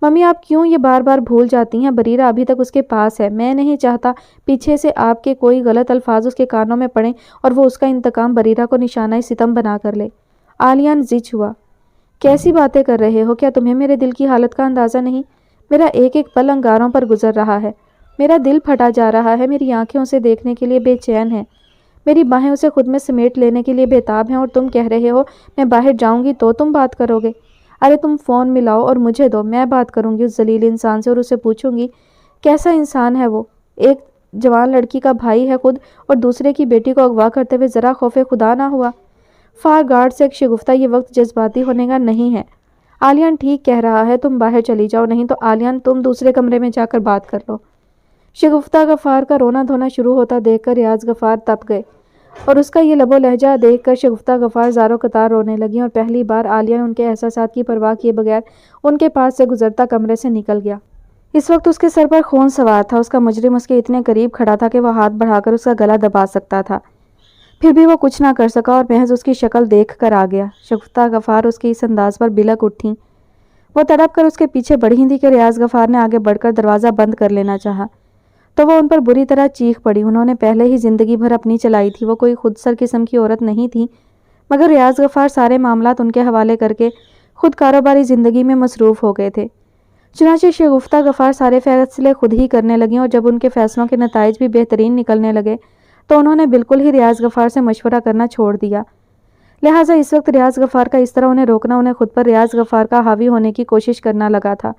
ممی آپ کیوں یہ بار بار بھول جاتی ہیں؟ بریرہ ابھی تک اس کے پاس ہے، میں نہیں چاہتا پیچھے سے آپ کے کوئی غلط الفاظ اس کے کانوں میں پڑیں اور وہ اس کا انتقام بریرہ کو نشانہ ستم بنا کر لے۔ عالیان زچ ہوا، کیسی باتیں کر رہے ہو؟ کیا تمہیں میرے دل کی حالت کا اندازہ نہیں؟ میرا ایک ایک پل انگاروں پر گزر رہا ہے، میرا دل پھٹا جا رہا ہے، میری آنکھیں اسے دیکھنے کے لیے بے چین ہیں، میری باہیں اسے خود میں سمیٹ لینے کے لیے بےتاب ہیں، اور تم کہہ رہے ہو میں باہر جاؤں گی تو تم بات کرو گے؟ ارے تم فون ملاؤ اور مجھے دو، میں بات کروں گی اس ذلیل انسان سے اور اسے پوچھوں گی کیسا انسان ہے وہ۔ ایک جوان لڑکی کا بھائی ہے خود اور دوسرے کی بیٹی کو اغوا کرتے ہوئے ذرا خوف خدا نہ ہوا۔ فار گارڈ سے شگفتہ یہ وقت جذباتی ہونے کا نہیں ہے۔ عالیان ٹھیک کہہ رہا ہے، تم باہر چلی جاؤ، نہیں تو عالیان تم دوسرے کمرے میں جا کر بات کر لو۔ شگفتہ غفار کا رونا دھونا شروع ہوتا دیکھ کر ریاض غفار تپ گئے اور اس کا یہ لب و لہجہ دیکھ کر شگفتہ غفار زاروں قطار رونے لگیں اور پہلی بار عالیان ان کے احساسات کی پرواہ کیے بغیر ان کے پاس سے گزرتا کمرے سے نکل گیا۔ اس وقت اس کے سر پر خون سوار تھا، اس کا مجرم اس کے اتنے قریب کھڑا تھا کہ وہ ہاتھ بڑھا کر اس کا گلا دبا سکتا تھا، پھر بھی وہ کچھ نہ کر سکا اور محض اس کی شکل دیکھ کر آ گیا۔ شگفتہ غفار اس کے اس انداز پر بلک اٹھیں، وہ تڑپ کر اس کے پیچھے بڑھی تھی کہ ریاض غفار نے آگے بڑھ کر دروازہ بند کر لینا چاہا تو وہ ان پر بری طرح چیخ پڑی۔ انہوں نے پہلے ہی زندگی بھر اپنی چلائی تھی، وہ کوئی خود سر قسم کی عورت نہیں تھی، مگر ریاض غفار سارے معاملات ان کے حوالے کر کے خود کاروباری زندگی میں مصروف ہو گئے تھے۔ چنانچہ شگفتہ غفار سارے فیصلے خود ہی کرنے لگیں اور جب ان کے فیصلوں کے نتائج بھی بہترین نکلنے لگے تو انہوں نے بالکل ہی ریاض غفار سے مشورہ کرنا چھوڑ دیا۔ لہٰذا اس وقت ریاض غفار کا اس طرح انہیں روکنا انہیں خود پر ریاض غفار کا حاوی ہونے کی کوشش کرنا لگا تھا،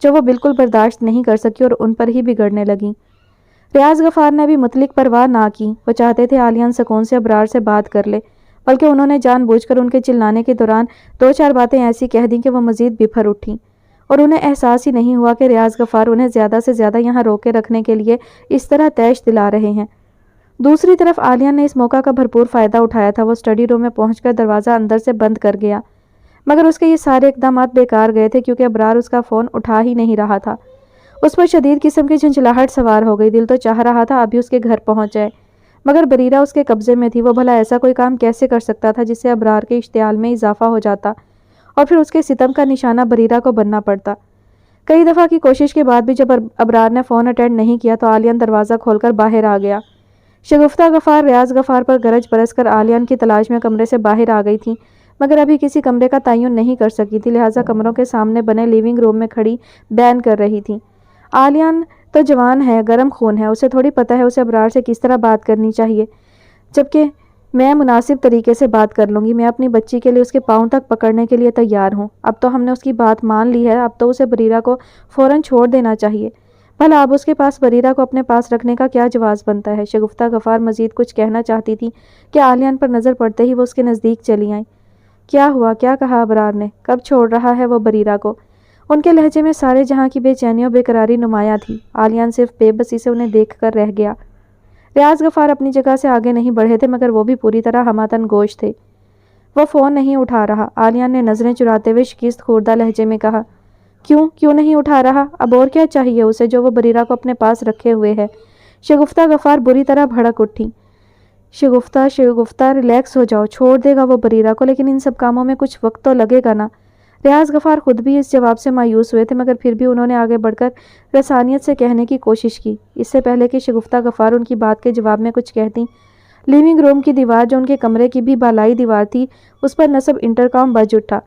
جو وہ بالکل برداشت نہیں کر سکی اور ان پر ہی بگڑنے لگیں۔ ریاض غفار نے ابھی مطلق پرواہ نہ کی۔ وہ چاہتے تھے عالیان سکون سے ابرار سے بات کر لے، بلکہ انہوں نے جان بوجھ کر ان کے چلانے کے دوران 2-4 باتیں ایسی کہہ دیں کہ وہ مزید بپھر اٹھیں، اور انہیں احساس ہی نہیں ہوا کہ ریاض غفار انہیں زیادہ سے زیادہ یہاں روکے رکھنے کے لیے اس طرح تیش دلا رہے ہیں۔ دوسری طرف عالیان نے اس موقع کا بھرپور فائدہ اٹھایا تھا۔ وہ اسٹڈی روم میں پہنچ کر دروازہ اندر سے بند کر گیا، مگر اس کے یہ سارے اقدامات بیکار گئے تھے، کیونکہ ابرار اس کا فون اٹھا ہی نہیں رہا تھا۔ اس پر شدید قسم کی جھنجھلاہٹ سوار ہو گئی۔ دل تو چاہ رہا تھا ابھی اس کے گھر پہنچ جائے، مگر بریرہ اس کے قبضے میں تھی۔ وہ بھلا ایسا کوئی کام کیسے کر سکتا تھا جس سے ابرار کے اشتعال میں اضافہ ہو جاتا اور پھر اس کے ستم کا نشانہ بریرہ کو بننا پڑتا۔ کئی دفعہ کی کوشش کے بعد بھی جب ابرار نے فون اٹینڈ نہیں کیا تو عالیان دروازہ کھول کر باہر آ گیا۔ شگفتہ غفار ریاض غفار پر گرج برس کر عالیان کی تلاش میں کمرے سے باہر آ گئی تھی، مگر ابھی کسی کمرے کا تعین نہیں کر سکی تھی، لہٰذا کمروں کے سامنے بنے لیونگ روم میں کھڑی بین کر رہی تھی۔ عالیان تو جوان ہے، گرم خون ہے، اسے تھوڑی پتہ ہے اسے ابرار سے کس طرح بات کرنی چاہیے، جبکہ میں مناسب طریقے سے بات کر لوں گی۔ میں اپنی بچی کے لیے اس کے پاؤں تک پکڑنے کے لیے تیار ہوں۔ اب تو ہم نے اس کی بات مان لی ہے، اب تو اسے بریرہ کو فوراً چھوڑ دینا چاہیے۔ بھلا اب اس کے پاس بریرہ کو اپنے پاس رکھنے کا کیا جواز بنتا ہے؟ شگفتہ غفار مزید کچھ کہنا چاہتی تھی کہ عالیان پر نظر پڑتے ہی وہ اس کے نزدیک چلی آئیں۔ کیا ہوا؟ کیا کہا ابرار نے؟ کب چھوڑ رہا ہے وہ بریرہ کو؟ ان کے لہجے میں سارے جہاں کی بے چینی و بے قراری نمایاں تھی۔ عالیان صرف بے بسی سے انہیں دیکھ کر رہ گیا۔ ریاض غفار اپنی جگہ سے آگے نہیں بڑھے تھے، مگر وہ بھی پوری طرح ہماتن گوش تھے۔ وہ فون نہیں اٹھا رہا۔ عالیان نے نظریں چراتے ہوئے شکست خوردہ لہجے میں کہا، کیوں نہیں اٹھا رہا؟ اب اور کیا چاہیے اسے جو وہ بریرہ کو اپنے پاس رکھے ہوئے ہے؟ شگفتہ غفار بری طرح بھڑک اٹھی۔ شگفتہ ریلیکس ہو جاؤ، چھوڑ دے گا وہ بریرہ کو، لیکن ان سب کاموں میں کچھ وقت تو لگے گا نا۔ ریاض غفار خود بھی اس جواب سے مایوس ہوئے تھے، مگر پھر بھی انہوں نے آگے بڑھ کر رسانیت سے کہنے کی کوشش کی۔ اس سے پہلے کہ شگفتہ غفار ان کی بات کے جواب میں کچھ کہتی، لیونگ روم کی دیوار جو ان کے کمرے کی بھی بالائی دیوار تھی، اس پر نصب انٹرکام بج اٹھا۔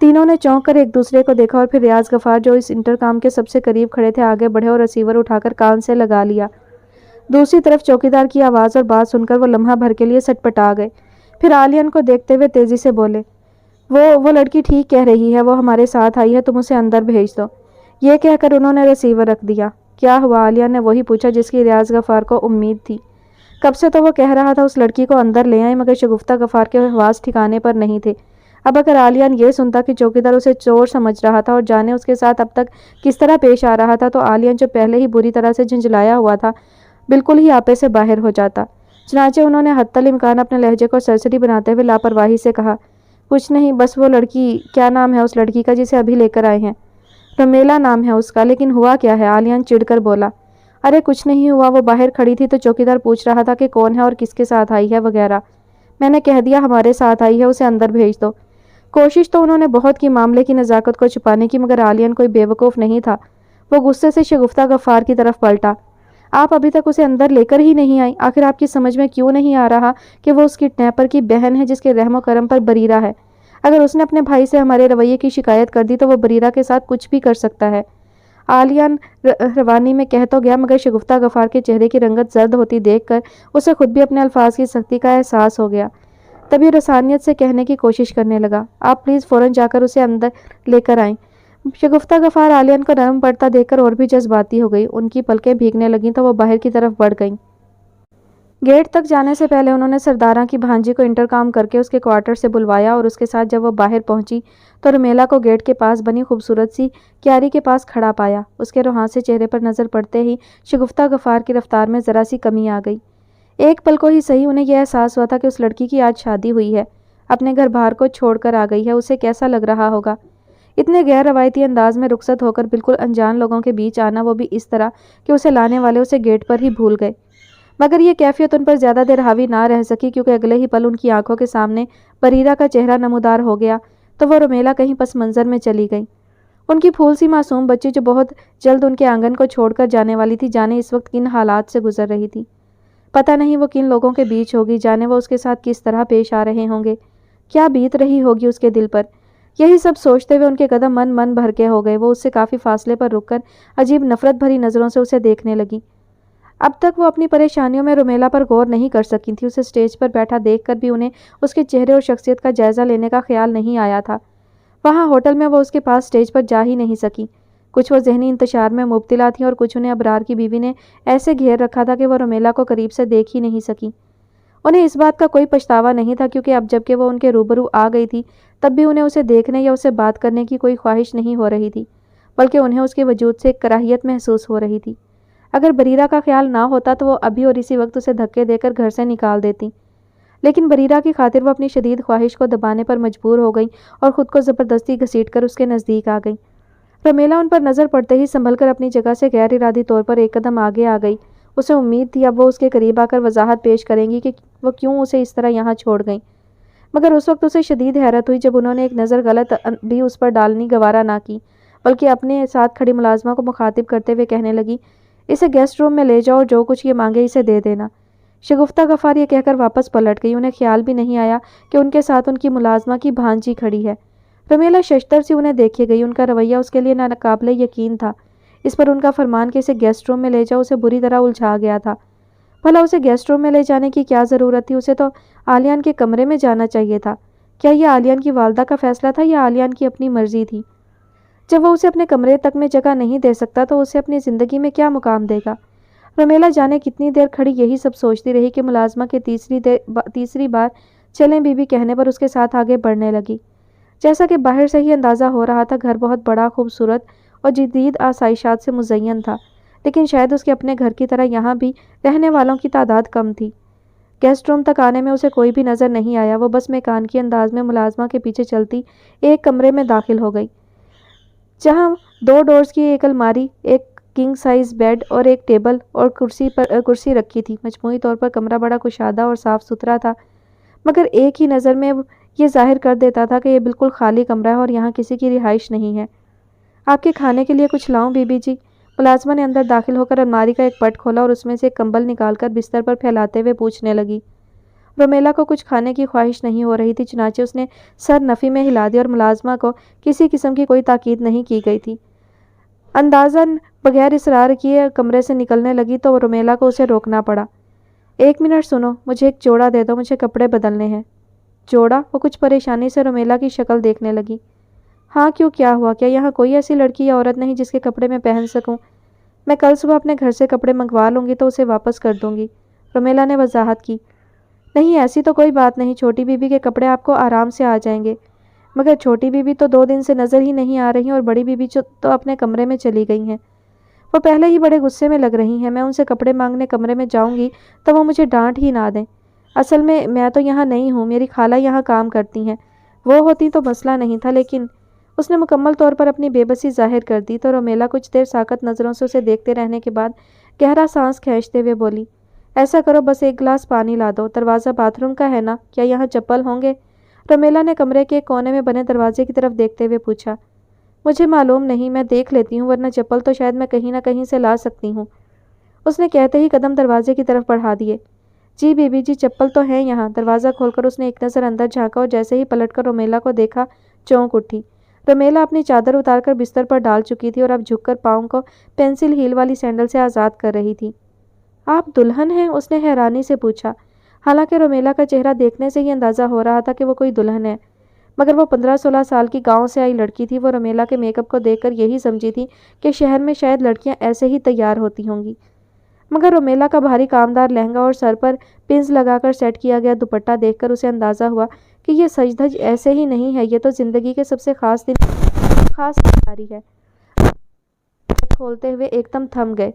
تینوں نے چونک کر ایک دوسرے کو دیکھا اور پھر ریاض غفار جو اس انٹرکام کے سب سے قریب کھڑے تھے آگے بڑھے اور ریسیور اٹھا کر کان سے لگا لیا۔ دوسری طرف چوکیدار کی آواز اور بات سن کر وہ لمحہ بھر کے لیے سٹپٹا گئے، پھر عالیان کو دیکھتے ہوئے تیزی سے بولے، وہ لڑکی ٹھیک کہہ رہی ہے، وہ ہمارے ساتھ آئی ہے، تم اسے اندر بھیج دو۔ یہ کہہ کر انہوں نے ریسیور رکھ دیا۔ کیا ہوا؟ عالیان نے وہی پوچھا جس کی ریاض غفار کو امید تھی۔ کب سے تو وہ کہہ رہا تھا اس لڑکی کو اندر لے آئیں، مگر شگفتہ غفار کے حواس ٹھکانے پر نہیں تھے۔ اب اگر عالیان یہ سنتا کہ چوکیدار اسے چور سمجھ رہا تھا اور جانے اس کے ساتھ اب تک کس طرح پیش آ رہا تھا، تو عالیان جو پہلے ہی بری طرح سے جھنجھلایا ہوا تھا بالکل ہی آپے سے باہر ہو جاتا۔ چنانچہ انہوں نے حتی الامکان اپنے لہجے کو سرسری بناتے ہوئے لاپرواہی سے کہا، کچھ نہیں، بس وہ لڑکی، کیا نام ہے اس لڑکی کا جسے ابھی لے کر آئے ہیں؟ رمیلا نام ہے اس کا، لیکن ہوا کیا ہے؟ عالیان چڑھ کر بولا، ارے کچھ نہیں ہوا، وہ باہر کھڑی تھی تو چوکیدار پوچھ رہا تھا کہ کون ہے اور کس کے ساتھ آئی ہے وغیرہ، میں نے کہہ دیا ہمارے ساتھ آئی ہے، اسے اندر بھیج دو۔ کوشش تو انہوں نے بہت کی معاملے کی نزاکت کو چھپانے کی، مگر عالیان کوئی بے وقوف نہیں تھا۔ وہ غصے سے شگفتہ غفار کی طرف پلٹا، آپ ابھی تک اسے اندر لے کر ہی نہیں آئی؟ آخر آپ کی سمجھ میں کیوں نہیں آ رہا کہ وہ اس کڈنیپر کی بہن ہے جس کے رحم و کرم پر بریرہ ہے؟ اگر اس نے اپنے بھائی سے ہمارے رویے کی شکایت کر دی تو وہ بریرہ کے ساتھ کچھ بھی کر سکتا ہے۔ عالیان روانی میں کہہ تو گیا، مگر شگفتہ غفار کے چہرے کی رنگت زرد ہوتی دیکھ کر اسے خود بھی اپنے الفاظ کی سختی کا احساس ہو گیا۔ تبھی رسانیت سے کہنے کی کوشش کرنے لگا، آپ پلیز فوراً جا کر اسے اندر لے کر آئیں۔ شگفتہ غفار عالیان کو نرم پڑتا دیکھ کر اور بھی جذباتی ہو گئی۔ ان کی پلکیں بھیگنے لگیں تو وہ باہر کی طرف بڑھ گئیں۔ گیٹ تک جانے سے پہلے انہوں نے سرداراں کی بھانجی کو انٹرکام کر کے اس کے کوارٹر سے بلوایا اور اس کے ساتھ جب وہ باہر پہنچی تو رمیلا کو گیٹ کے پاس بنی خوبصورت سی کیاری کے پاس کھڑا پایا۔ اس کے روحاں سے چہرے پر نظر پڑتے ہی شگفتہ غفار کی رفتار میں ذرا سی کمی آ گئی۔ ایک پل کو ہی صحیح انہیں یہ احساس ہوا تھا کہ اس لڑکی کی آج شادی ہوئی ہے، اپنے گھر بار کو چھوڑ کر آ گئی ہے، اسے کیسا لگ رہا ہوگا۔ اتنے غیر روایتی انداز میں رخصت ہو کر بالکل انجان لوگوں کے بیچ آنا، وہ بھی اس طرح کہ اسے لانے والے اسے گیٹ پر ہی بھول گئے۔ مگر یہ کیفیت ان پر زیادہ دیر حاوی نہ رہ سکی، کیونکہ اگلے ہی پل ان کی آنکھوں کے سامنے بریرہ کا چہرہ نمودار ہو گیا تو وہ رمیلا کہیں پس منظر میں چلی گئی۔ ان کی پھول سی معصوم بچی جو بہت جلد ان کے آنگن کو چھوڑ کر جانے والی تھی، جانے اس وقت کن حالات سے گزر رہی تھی۔ پتہ نہیں وہ کن لوگوں کے بیچ ہوگی، جانے وہ اس کے ساتھ کس طرح پیش آ رہے ہوں گے، کیا بیت رہی ہوگی اس کے دل پر۔ یہی سب سوچتے ہوئے ان کے قدم من بھر کے ہو گئے۔ وہ اس سے کافی فاصلے پر رک کر عجیب نفرت بھری نظروں سے اسے دیکھنے لگی۔ اب تک وہ اپنی پریشانیوں میں رومیلا پر غور نہیں کر سکی تھی۔ اسے اسٹیج پر بیٹھا دیکھ کر بھی انہیں اس کے چہرے اور شخصیت کا جائزہ لینے کا خیال نہیں آیا تھا۔ وہاں ہوٹل میں وہ اس کے پاس اسٹیج پر جا ہی نہیں سکی۔ کچھ وہ ذہنی انتشار میں مبتلا تھیں اور کچھ انہیں ابرار کی بیوی نے ایسے گھیر رکھا تھا کہ وہ رومیلا کو قریب سے دیکھ ہی نہیں سکی۔ انہیں اس بات کا کوئی پچھتاوا نہیں تھا کیونکہ اب جب کہ وہ ان کے روبرو آ گئی تھی تب بھی انہیں اسے دیکھنے یا اسے بات کرنے کی کوئی خواہش نہیں ہو رہی تھی، بلکہ انہیں اس کے وجود سے ایک کراہیت محسوس ہو رہی تھی۔ اگر بریرہ کا خیال نہ ہوتا تو وہ ابھی اور اسی وقت اسے دھکے دے کر گھر سے نکال دیتی، لیکن بریرہ کی خاطر وہ اپنی شدید خواہش کو دبانے پر مجبور ہو گئی اور خود کو زبردستی گھسیٹ کر اس کے نزدیک آ گئی۔ رومیلا ان پر نظر پڑتے ہی سنبھل کر اپنی جگہ سے غیر ارادی طور پر ایک قدم آگے آ گئی۔ اسے امید تھی اب وہ اس کے قریب آ کر وضاحت پیش کریں گی کہ وہ کیوں اسے اس طرح یہاں چھوڑ گئیں، مگر اس وقت اسے شدید حیرت ہوئی جب انہوں نے ایک نظر غلط بھی اس پر ڈالنی گوارا نہ کی، بلکہ اپنے ساتھ کھڑی ملازمہ کو مخاطب کرتے ہوئے کہنے لگی، اسے گیسٹ روم میں لے جاؤ اور جو کچھ یہ مانگے اسے دے دینا۔ شگفتہ غفار یہ کہہ کر واپس پلٹ گئی۔ انہیں خیال بھی نہیں آیا کہ ان کے ساتھ ان کی ملازمہ کی بھانجی کھڑی ہے۔ رومیلا ششتر سی انہیں دیکھے گئی۔ ان کا رویہ اس کے لیے ناقابل یقین تھا۔ اس پر ان کا فرمان کہ اسے گیسٹ روم میں لے جاؤ اسے بری طرح الجھا گیا تھا۔ بھلا اسے گیسٹ روم میں لے جانے کی کیا ضرورت تھی؟ اسے تو عالیان کے کمرے میں جانا چاہیے تھا۔ کیا یہ عالیان کی والدہ کا فیصلہ تھا یا عالیان کی اپنی مرضی تھی؟ جب وہ اسے اپنے کمرے تک میں جگہ نہیں دے سکتا تو اسے اپنی زندگی میں کیا مقام دے گا؟ رومیلا جانے کتنی دیر کھڑی یہی سب سوچتی رہی کہ ملازمہ کے تیسری بار چلیں بی بی کہنے پر اس کے ساتھ آگے بڑھنے لگی۔ جیسا کہ باہر سے ہی اندازہ ہو رہا تھا گھر بہت بڑا، خوبصورت اور جدید آسائشات سے مزین تھا، لیکن شاید اس کے اپنے گھر کی طرح یہاں بھی رہنے والوں کی تعداد کم تھی۔ گیسٹ روم تک آنے میں اسے کوئی بھی نظر نہیں آیا۔ وہ بس میکانیکی انداز میں ملازمہ کے پیچھے چلتی ایک کمرے میں داخل ہو گئی جہاں 2 ڈورز کی ایک الماری، ایک کنگ سائز بیڈ اور ایک ٹیبل اور کرسی رکھی تھی۔ مجموعی طور پر کمرہ بڑا کشادہ اور صاف ستھرا تھا، مگر ایک ہی نظر میں یہ ظاہر کر دیتا تھا کہ یہ بالکل خالی کمرہ ہے اور یہاں کسی کی رہائش نہیں ہے۔ آپ کے کھانے کے لیے کچھ لاؤں بی بی جی؟ ملازمہ نے اندر داخل ہو کر الماری کا ایک پٹ کھولا اور اس میں سے ایک کمبل نکال کر بستر پر پھیلاتے ہوئے پوچھنے لگی۔ رومیلا کو کچھ کھانے کی خواہش نہیں ہو رہی تھی، چنانچہ اس نے سر نفی میں ہلا دیا اور ملازمہ کو کسی قسم کی کوئی تاکید نہیں کی گئی تھی۔ اندازاً بغیر اصرار کیے کمرے سے نکلنے لگی تو رومیلا کو اسے روکنا پڑا۔ 1 منٹ سنو، مجھے ایک جوڑا دے دو، مجھے کپڑے بدلنے ہیں۔ جوڑا؟ وہ کچھ پریشانی سے رومیلا کی شکل دیکھنے لگی۔ ہاں کیوں، کیا ہوا؟ کیا یہاں کوئی ایسی لڑکی یا عورت نہیں جس کے کپڑے میں پہن سکوں؟ میں کل صبح اپنے گھر سے کپڑے منگوا لوں گی تو اسے واپس کر دوں گی، رومیلا نے وضاحت کی۔ نہیں ایسی تو کوئی بات نہیں، چھوٹی بی بی کے کپڑے آپ کو آرام سے آ جائیں گے۔ مگر چھوٹی بی بی تو 2 دن سے نظر ہی نہیں آ رہی اور بڑی بی بی تو اپنے کمرے میں چلی گئی ہیں۔ وہ پہلے ہی بڑے غصے میں لگ رہی ہیں۔ میں ان سے کپڑے مانگنے کمرے میں جاؤں گی تو وہ مجھے ڈانٹ ہی نہ دیں۔ اصل میں تو یہاں نہیں ہوں، میری خالہ یہاں کام کرتی ہیں، وہ ہوتی تو مسئلہ نہیں تھا، لیکن اس نے مکمل طور پر اپنی بے بسی ظاہر کر دی تو رومیلا کچھ دیر ساکت نظروں سے اسے دیکھتے رہنے کے بعد گہرا سانس کھینچتے ہوئے بولی، ایسا کرو بس 1 گلاس پانی لا دو، دروازہ باتھ روم کا ہے نا؟ کیا یہاں چپل ہوں گے؟ رومیلا نے کمرے کے ایک کونے میں بنے دروازے کی طرف دیکھتے ہوئے پوچھا۔ مجھے معلوم نہیں، میں دیکھ لیتی ہوں، ورنہ چپل تو شاید میں کہیں نہ کہیں سے لا سکتی ہوں، اس نے کہتے ہی قدم دروازے کی طرف بڑھا دیے۔ جی بی بی جی، چپل تو ہیں یہاں۔ دروازہ کھول کر اس نے ایک نظر اندر جھانکا اور جیسے ہی پلٹ کر رومیلا کو دیکھا چونک اٹھی۔ رومیلا اپنی چادر اتار کر بستر پر ڈال چکی تھی اور اب جھک کر پاؤں کو پینسل ہیل والی سینڈل سے آزاد کر رہی تھی۔ آپ دلہن ہیں؟ اس نے حیرانی سے پوچھا۔ حالانکہ رومیلا کا چہرہ دیکھنے سے ہی اندازہ ہو رہا تھا کہ وہ کوئی دلہن ہے، مگر وہ 15-16 سال کی گاؤں سے آئی لڑکی تھی۔ وہ رومیلا کے میک اپ کو دیکھ کر یہی سمجھی تھی کہ شہر میں شاید لڑکیاں ایسے ہی تیار ہوتی ہوں گی، مگر رومیلا کا بھاری کامدار لہنگا اور سر پر پنز لگا کر سیٹ کیا گیا دوپٹہ دیکھ کر اسے اندازہ ہوا کہ یہ سج دھج ایسے ہی نہیں ہے، یہ تو زندگی کے سب سے خاص تیاری ہے۔ کھولتے ہوئے ایک دم تھم گئے۔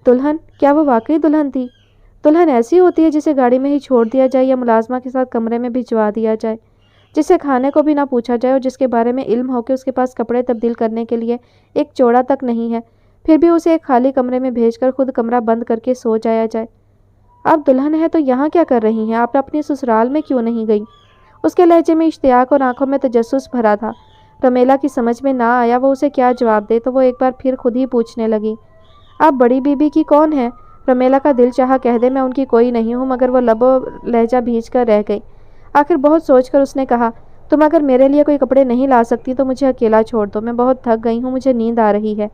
دلہن؟ کیا وہ واقعی دلہن تھی؟ دلہن ایسی ہوتی ہے جسے گاڑی میں ہی چھوڑ دیا جائے یا ملازمہ کے ساتھ کمرے میں بھجوا دیا جائے، جسے کھانے کو بھی نہ پوچھا جائے اور جس کے بارے میں علم ہو کہ اس کے پاس کپڑے تبدیل کرنے کے لیے ایک جوڑا تک نہیں ہے، پھر بھی اسے ایک خالی کمرے میں بھیج کر خود کمرہ بند کر کے سو جایا جائے۔ آپ دلہن ہیں تو یہاں کیا کر رہی ہیں؟ آپ اپنے سسرال میں کیوں نہیں گئی؟ اس کے لہجے میں اشتیاق اور آنکھوں میں تجسس بھرا تھا۔ رومیلا کی سمجھ میں نہ آیا وہ اسے کیا جواب دے تو وہ ایک بار پھر خود ہی پوچھنے لگی، آپ بڑی بی بی کی کون ہیں؟ رومیلا کا دل چاہا کہہ دے میں ان کی کوئی نہیں ہوں، مگر وہ لب و لہجہ بھیج کر رہ گئی۔ آخر بہت سوچ کر اس نے کہا، تم اگر میرے لیے کوئی کپڑے نہیں لا سکتی تو مجھے اکیلا چھوڑ دو، میں بہت تھک گئی ہوں، مجھے نیند آ رہی ہے۔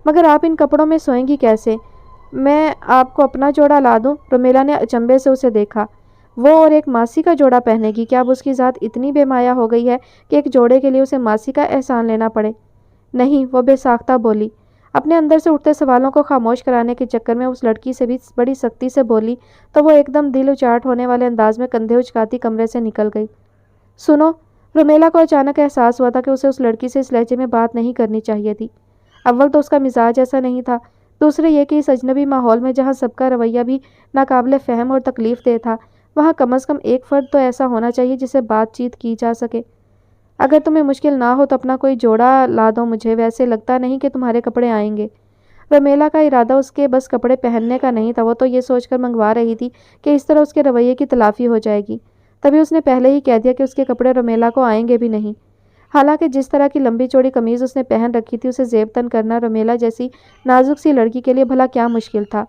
مگر آپ ان کپڑوں میں سوئیں گی کیسے؟ میں آپ کو اپنا جوڑا لا دوں؟ رومیلا نے اچنبے سے اسے دیکھا۔ وہ اور ایک ماسی کا جوڑا پہنے گی؟ کیا اب اس کی ذات اتنی بے مایا ہو گئی ہے کہ ایک جوڑے کے لیے اسے ماسی کا احسان لینا پڑے؟ نہیں، وہ بے ساختہ بولی۔ اپنے اندر سے اٹھتے سوالوں کو خاموش کرانے کے چکر میں اس لڑکی سے بھی بڑی سختی سے بولی تو وہ ایک دم دل اچاٹ ہونے والے انداز میں کندھے اچکاتی کمرے سے نکل گئی۔ سنو، رومیلا کو اچانک احساس ہوا تھا کہ اسے اس لڑکی سے اس لہجے میں بات نہیں کرنی چاہیے تھی۔ اول تو اس کا مزاج ایسا نہیں تھا، دوسرے یہ کہ اس اجنبی ماحول میں جہاں سب کا رویہ بھی ناقابل فہم اور تکلیف دہ تھا، وہاں کم از کم ایک فرد تو ایسا ہونا چاہیے جسے بات چیت کی جا سکے۔ اگر تمہیں مشکل نہ ہو تو اپنا کوئی جوڑا لا دو مجھے، ویسے لگتا نہیں کہ تمہارے کپڑے آئیں گے۔ رومیلا کا ارادہ اس کے بس کپڑے پہننے کا نہیں تھا، وہ تو یہ سوچ کر منگوا رہی تھی کہ اس طرح اس کے رویے کی تلافی ہو جائے گی۔ تبھی اس نے پہلے ہی کہہ دیا کہ اس کے کپڑے رومیلا کو آئیں گے بھی نہیں۔ حالانکہ جس طرح کی لمبی چوڑی قمیض اس نے پہن رکھی تھی اسے زیب تن کرنا رومیلا جیسی نازک سی لڑکی کے لیے بھلا کیا مشکل تھا۔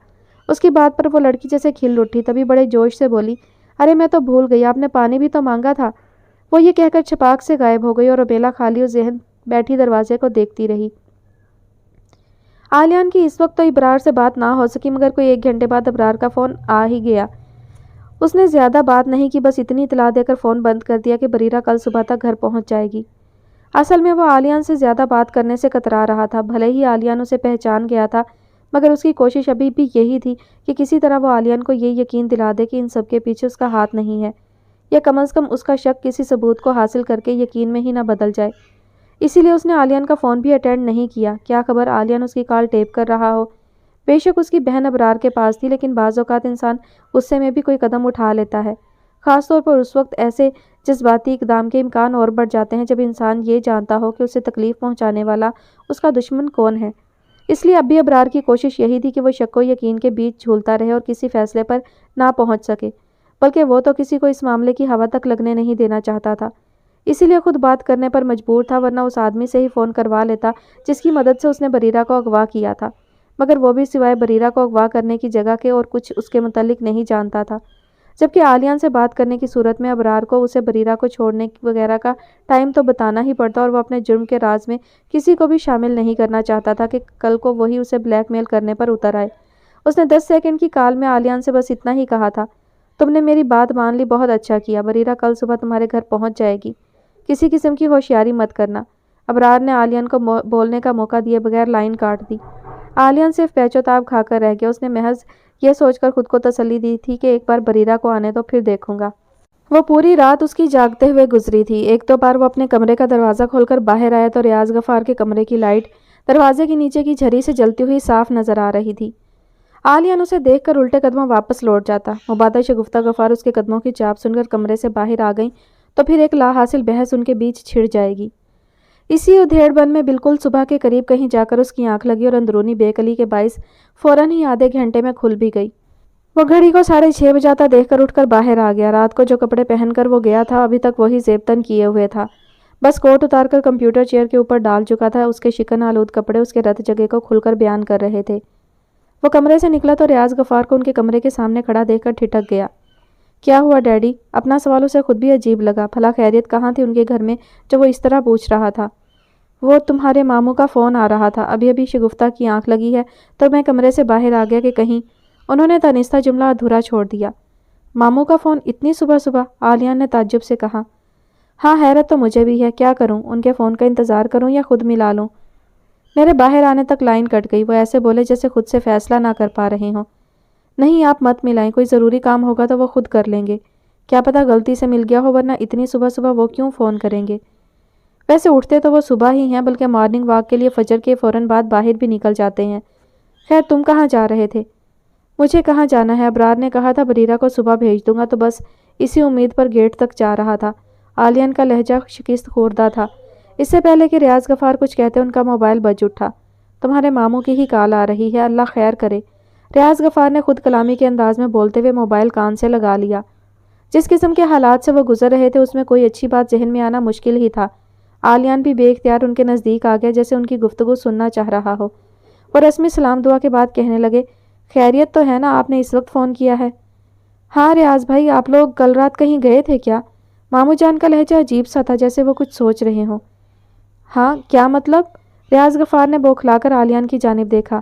اس کی بات پر وہ لڑکی جیسے کھل اٹھی، تبھی بڑے جوش سے بولی، ارے میں تو بھول گئی، آپ نے پانی بھی تو مانگا تھا۔ وہ یہ کہہ کر چھپاک سے غائب ہو گئی اور رومیلا خالی و ذہن بیٹھی دروازے کو دیکھتی رہی۔ آلیان کی اس وقت تو ابرار سے بات نہ ہو سکی، مگر کوئی 1 گھنٹے بعد ابرار کا فون آ ہی گیا۔ اس نے زیادہ بات نہیں کی، بس اتنی اطلاع دے کر فون بند کر دیا کہ بریرہ کل صبح تک گھر پہنچ جائے گی۔ اصل میں وہ آلیان سے زیادہ بات کرنے سے کترا رہا تھا۔ بھلے ہی آلیان اسے پہچان گیا تھا، مگر اس کی کوشش ابھی بھی یہی تھی کہ کسی طرح وہ آلیان کو یہ یقین دلا دے کہ ان سب کے پیچھے اس کا ہاتھ نہیں ہے، یا کم از کم اس کا شک کسی ثبوت کو حاصل کر کے یقین میں ہی نہ بدل جائے۔ اسی لیے اس نے آلیان کا فون بھی اٹینڈ نہیں کیا۔ کیا خبر آلیان اس کی کال ٹیپ کر رہا ہو؟ بے شک اس کی بہن ابرار کے پاس تھی، لیکن بعض اوقات انسان غصے میں بھی کوئی قدم اٹھا لیتا ہے، خاص طور پر اس وقت ایسے جذباتی اقدام کے امکان اور بڑھ جاتے ہیں جب انسان یہ جانتا ہو کہ اسے تکلیف پہنچانے والا اس کا دشمن کون ہے۔ اس لیے اب بھی ابرار کی کوشش یہی تھی کہ وہ شک و یقین کے بیچ جھولتا رہے اور کسی فیصلے پر نہ پہنچ سکے، بلکہ وہ تو کسی کو اس معاملے کی ہوا تک لگنے نہیں دینا چاہتا تھا۔ اسی لیے خود بات کرنے پر مجبور تھا، ورنہ اس آدمی سے ہی فون کروا لیتا جس کی مدد سے اس نے بریرہ کو اغوا کیا تھا، مگر وہ بھی سوائے بریرہ کو اغوا کرنے کی جگہ کے اور کچھ اس کے متعلق نہیں جانتا تھا۔ جبکہ آلیان سے بات کرنے کی صورت میں ابرار کو اسے بریرہ کو چھوڑنے وغیرہ کا ٹائم تو بتانا ہی پڑتا، اور وہ اپنے جرم کے راز میں کسی کو بھی شامل نہیں کرنا چاہتا تھا کہ کل کو وہی اسے بلیک میل کرنے پر اتر آئے۔ اس نے 10 سیکنڈ کی کال میں آلیان سے بس اتنا ہی کہا تھا، تم نے میری بات مان لی، بہت اچھا کیا، بریرہ کل صبح تمہارے گھر پہنچ جائے گی، کسی قسم کی ہوشیاری مت کرنا۔ ابرار نے آلیان کو بولنے کا موقع دیے بغیر لائن کاٹ دی۔ آلیان صرف پیچ و تاب کھا کر رہ گیا۔ اس نے محض یہ سوچ کر خود کو تسلی دی تھی کہ ایک بار بریرہ کو آنے تو پھر دیکھوں گا۔ وہ پوری رات اس کی جاگتے ہوئے گزری تھی۔ ایک دو بار وہ اپنے کمرے کا دروازہ کھول کر باہر آیا تو ریاض غفار کے کمرے کی لائٹ دروازے کے نیچے کی جھری سے جلتی ہوئی صاف نظر آ رہی تھی۔ آلیان اسے دیکھ کر الٹے قدموں واپس لوٹ جاتا۔ مبادہ شگفتہ غفار اس کے قدموں کی چاپ سن کر کمرے سے باہر آ گئیں تو پھر ایک لا حاصل بحث ان کے بیچ چھڑ جائے گی۔ اسی ادھیڑ بن میں بالکل صبح کے قریب کہیں جا کر اس کی آنکھ لگی اور اندرونی بے قلی کے باعث فوراً ہی آدھے گھنٹے میں کھل بھی گئی۔ وہ گھڑی کو 6:30 بجاتا دیکھ کر اٹھ کر باہر آ گیا۔ رات کو جو کپڑے پہن کر وہ گیا تھا ابھی تک وہی زیب تن کیے ہوئے تھا، بس کوٹ اتار کر کمپیوٹر چیئر کے اوپر ڈال چکا تھا۔ اس کے شکن آلود کپڑے اس کے رت جگہ کو کھل کر بیان کر رہے تھے۔ وہ کمرے سے نکلا تو ریاض غفار کو ان کے کمرے کے سامنے کھڑا دیکھ کر ٹھٹک گیا۔ کیا ہوا ڈیڈی؟ اپنا سوال اسے خود بھی عجیب لگا۔ بھلا خیریت کہاں تھی ان کے گھر میں جو وہ اس طرح پوچھ رہا تھا؟ وہ تمہارے ماموں کا فون آ رہا تھا، ابھی شگفتہ کی آنکھ لگی ہے تو میں کمرے سے باہر آ گیا کہ کہیں۔ انہوں نے دانستہ جملہ ادھورا چھوڑ دیا۔ ماموں کا فون اتنی صبح صبح؟ آلیان نے تعجب سے کہا۔ ہاں، حیرت تو مجھے بھی ہے، کیا کروں؟ ان کے فون کا انتظار کروں یا خود ملا لوں؟ میرے باہر آنے تک لائن کٹ گئی۔ وہ ایسے بولے جیسے خود سے فیصلہ نہ کر پا رہے ہوں۔ نہیں، آپ مت ملائیں، کوئی ضروری کام ہوگا تو وہ خود کر لیں گے، کیا پتہ غلطی سے مل گیا ہو، ورنہ اتنی صبح صبح وہ کیوں فون کریں گے؟ ویسے اٹھتے تو وہ صبح ہی ہیں، بلکہ مارننگ واک کے لیے فجر کے فوراً بعد باہر بھی نکل جاتے ہیں۔ خیر، تم کہاں جا رہے تھے؟ مجھے کہاں جانا ہے، ابرار نے کہا تھا بریرہ کو صبح بھیج دوں گا، تو بس اسی امید پر گیٹ تک جا رہا تھا۔ آلیان کا لہجہ شکست خوردہ تھا۔ اس سے پہلے کہ ریاض غفار کچھ کہتے ان کا موبائل بج اٹھا۔ تمہارے ماموں کی ہی کال آ رہی ہے، اللہ خیر کرے۔ ریاض غفار نے خود کلامی کے انداز میں بولتے ہوئے موبائل کان سے لگا لیا۔ جس قسم کے حالات سے وہ گزر رہے تھے اس میں کوئی اچھی بات ذہن میں آنا مشکل ہی تھا۔ آلیان بھی بے اختیار ان کے نزدیک آ گیا، جیسے ان کی گفتگو سننا چاہ رہا ہو۔ وہ رسمی سلام دعا کے بعد کہنے لگے، خیریت تو ہے نا؟ آپ نے اس وقت فون کیا ہے؟ ہاں ریاض بھائی، آپ لوگ کل رات کہیں گئے تھے کیا؟ ماموں جان کا لہجہ عجیب سا تھا، جیسے وہ کچھ سوچ رہے ہوں۔ ہاں، کیا مطلب؟ ریاض غفار نے بوکھلا کر آلیان کی جانب دیکھا۔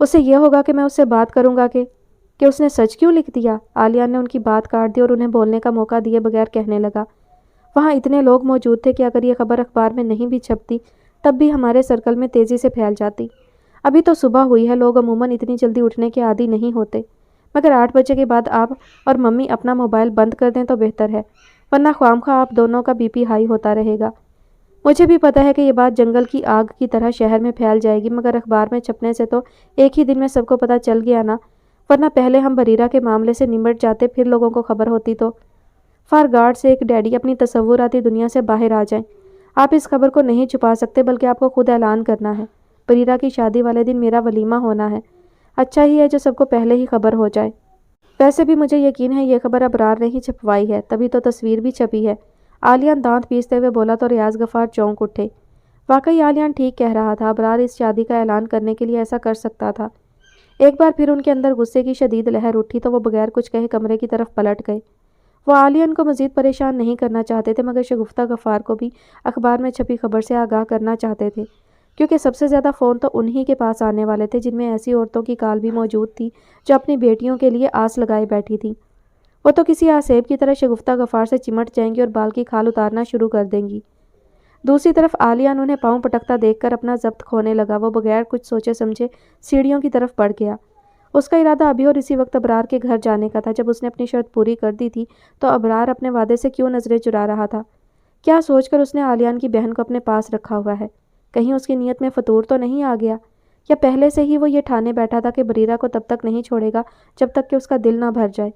اس سے یہ ہوگا کہ میں اس سے بات کروں گا کہ اس نے سچ کیوں لکھ دیا؟ عالیہ نے ان کی بات کاٹ دی اور انہیں بولنے کا موقع دیے بغیر کہنے لگا، وہاں اتنے لوگ موجود تھے کہ اگر یہ خبر اخبار میں نہیں بھی چھپتی تب بھی ہمارے سرکل میں تیزی سے پھیل جاتی۔ ابھی تو صبح ہوئی ہے، لوگ عموماً اتنی جلدی اٹھنے کے عادی نہیں ہوتے، مگر 8 بجے کے بعد آپ اور ممی اپنا موبائل بند کر دیں تو بہتر ہے، ورنہ خوامخواہ آپ دونوں کا بی پی ہائی ہوتا رہے گا۔ مجھے بھی پتہ ہے کہ یہ بات جنگل کی آگ کی طرح شہر میں پھیل جائے گی، مگر اخبار میں چھپنے سے تو ایک ہی دن میں سب کو پتہ چل گیا نا، ورنہ پہلے ہم بریرہ کے معاملے سے نمٹ جاتے، پھر لوگوں کو خبر ہوتی تو۔ فار گاڈ سے ایک ڈیڈی اپنی تصوراتی دنیا سے باہر آ جائیں۔ آپ اس خبر کو نہیں چھپا سکتے بلکہ آپ کو خود اعلان کرنا ہے۔ بریرہ کی شادی والے دن میرا ولیمہ ہونا ہے، اچھا ہی ہے جو سب کو پہلے ہی خبر ہو جائے۔ ویسے بھی مجھے یقین ہے یہ خبر ابرار نے ہی چھپوائی ہے، تبھی تو تصویر بھی چھپی ہے۔ عالیان دانت پیستے ہوئے بولا تو ریاض غفار چونک اٹھے۔ واقعی عالیان ٹھیک کہہ رہا تھا، ابرار اس شادی کا اعلان کرنے کے لیے ایسا کر سکتا تھا۔ ایک بار پھر ان کے اندر غصے کی شدید لہر اٹھی تو وہ بغیر کچھ کہے کمرے کی طرف پلٹ گئے۔ وہ عالیان کو مزید پریشان نہیں کرنا چاہتے تھے، مگر شگفتہ غفار کو بھی اخبار میں چھپی خبر سے آگاہ کرنا چاہتے تھے، کیونکہ سب سے زیادہ فون تو انہی کے پاس آنے والے تھے، جن میں ایسی عورتوں کی کال بھی موجود تھی جو اپنی بیٹیوں کے لیے آس لگائے بیٹھی تھیں۔ وہ تو کسی آسیب کی طرح شگفتہ غفار سے چمٹ جائیں گی اور بال کی کھال اتارنا شروع کر دیں گی۔ دوسری طرف عالیان انہیں پاؤں پٹکتا دیکھ کر اپنا ضبط کھونے لگا۔ وہ بغیر کچھ سوچے سمجھے سیڑھیوں کی طرف بڑھ گیا۔ اس کا ارادہ ابھی اور اسی وقت ابرار کے گھر جانے کا تھا۔ جب اس نے اپنی شرط پوری کر دی تھی تو ابرار اپنے وعدے سے کیوں نظریں چرا رہا تھا؟ کیا سوچ کر اس نے عالیان کی بہن کو اپنے پاس رکھا ہوا ہے؟ کہیں اس کی نیت میں فطور تو نہیں آ گیا؟ یا پہلے سے ہی وہ یہ ٹھانے بیٹھا تھا کہ بریرہ کو تب تک نہیں چھوڑے گا جب تک کہ اس کا دل نہ بھر جائے؟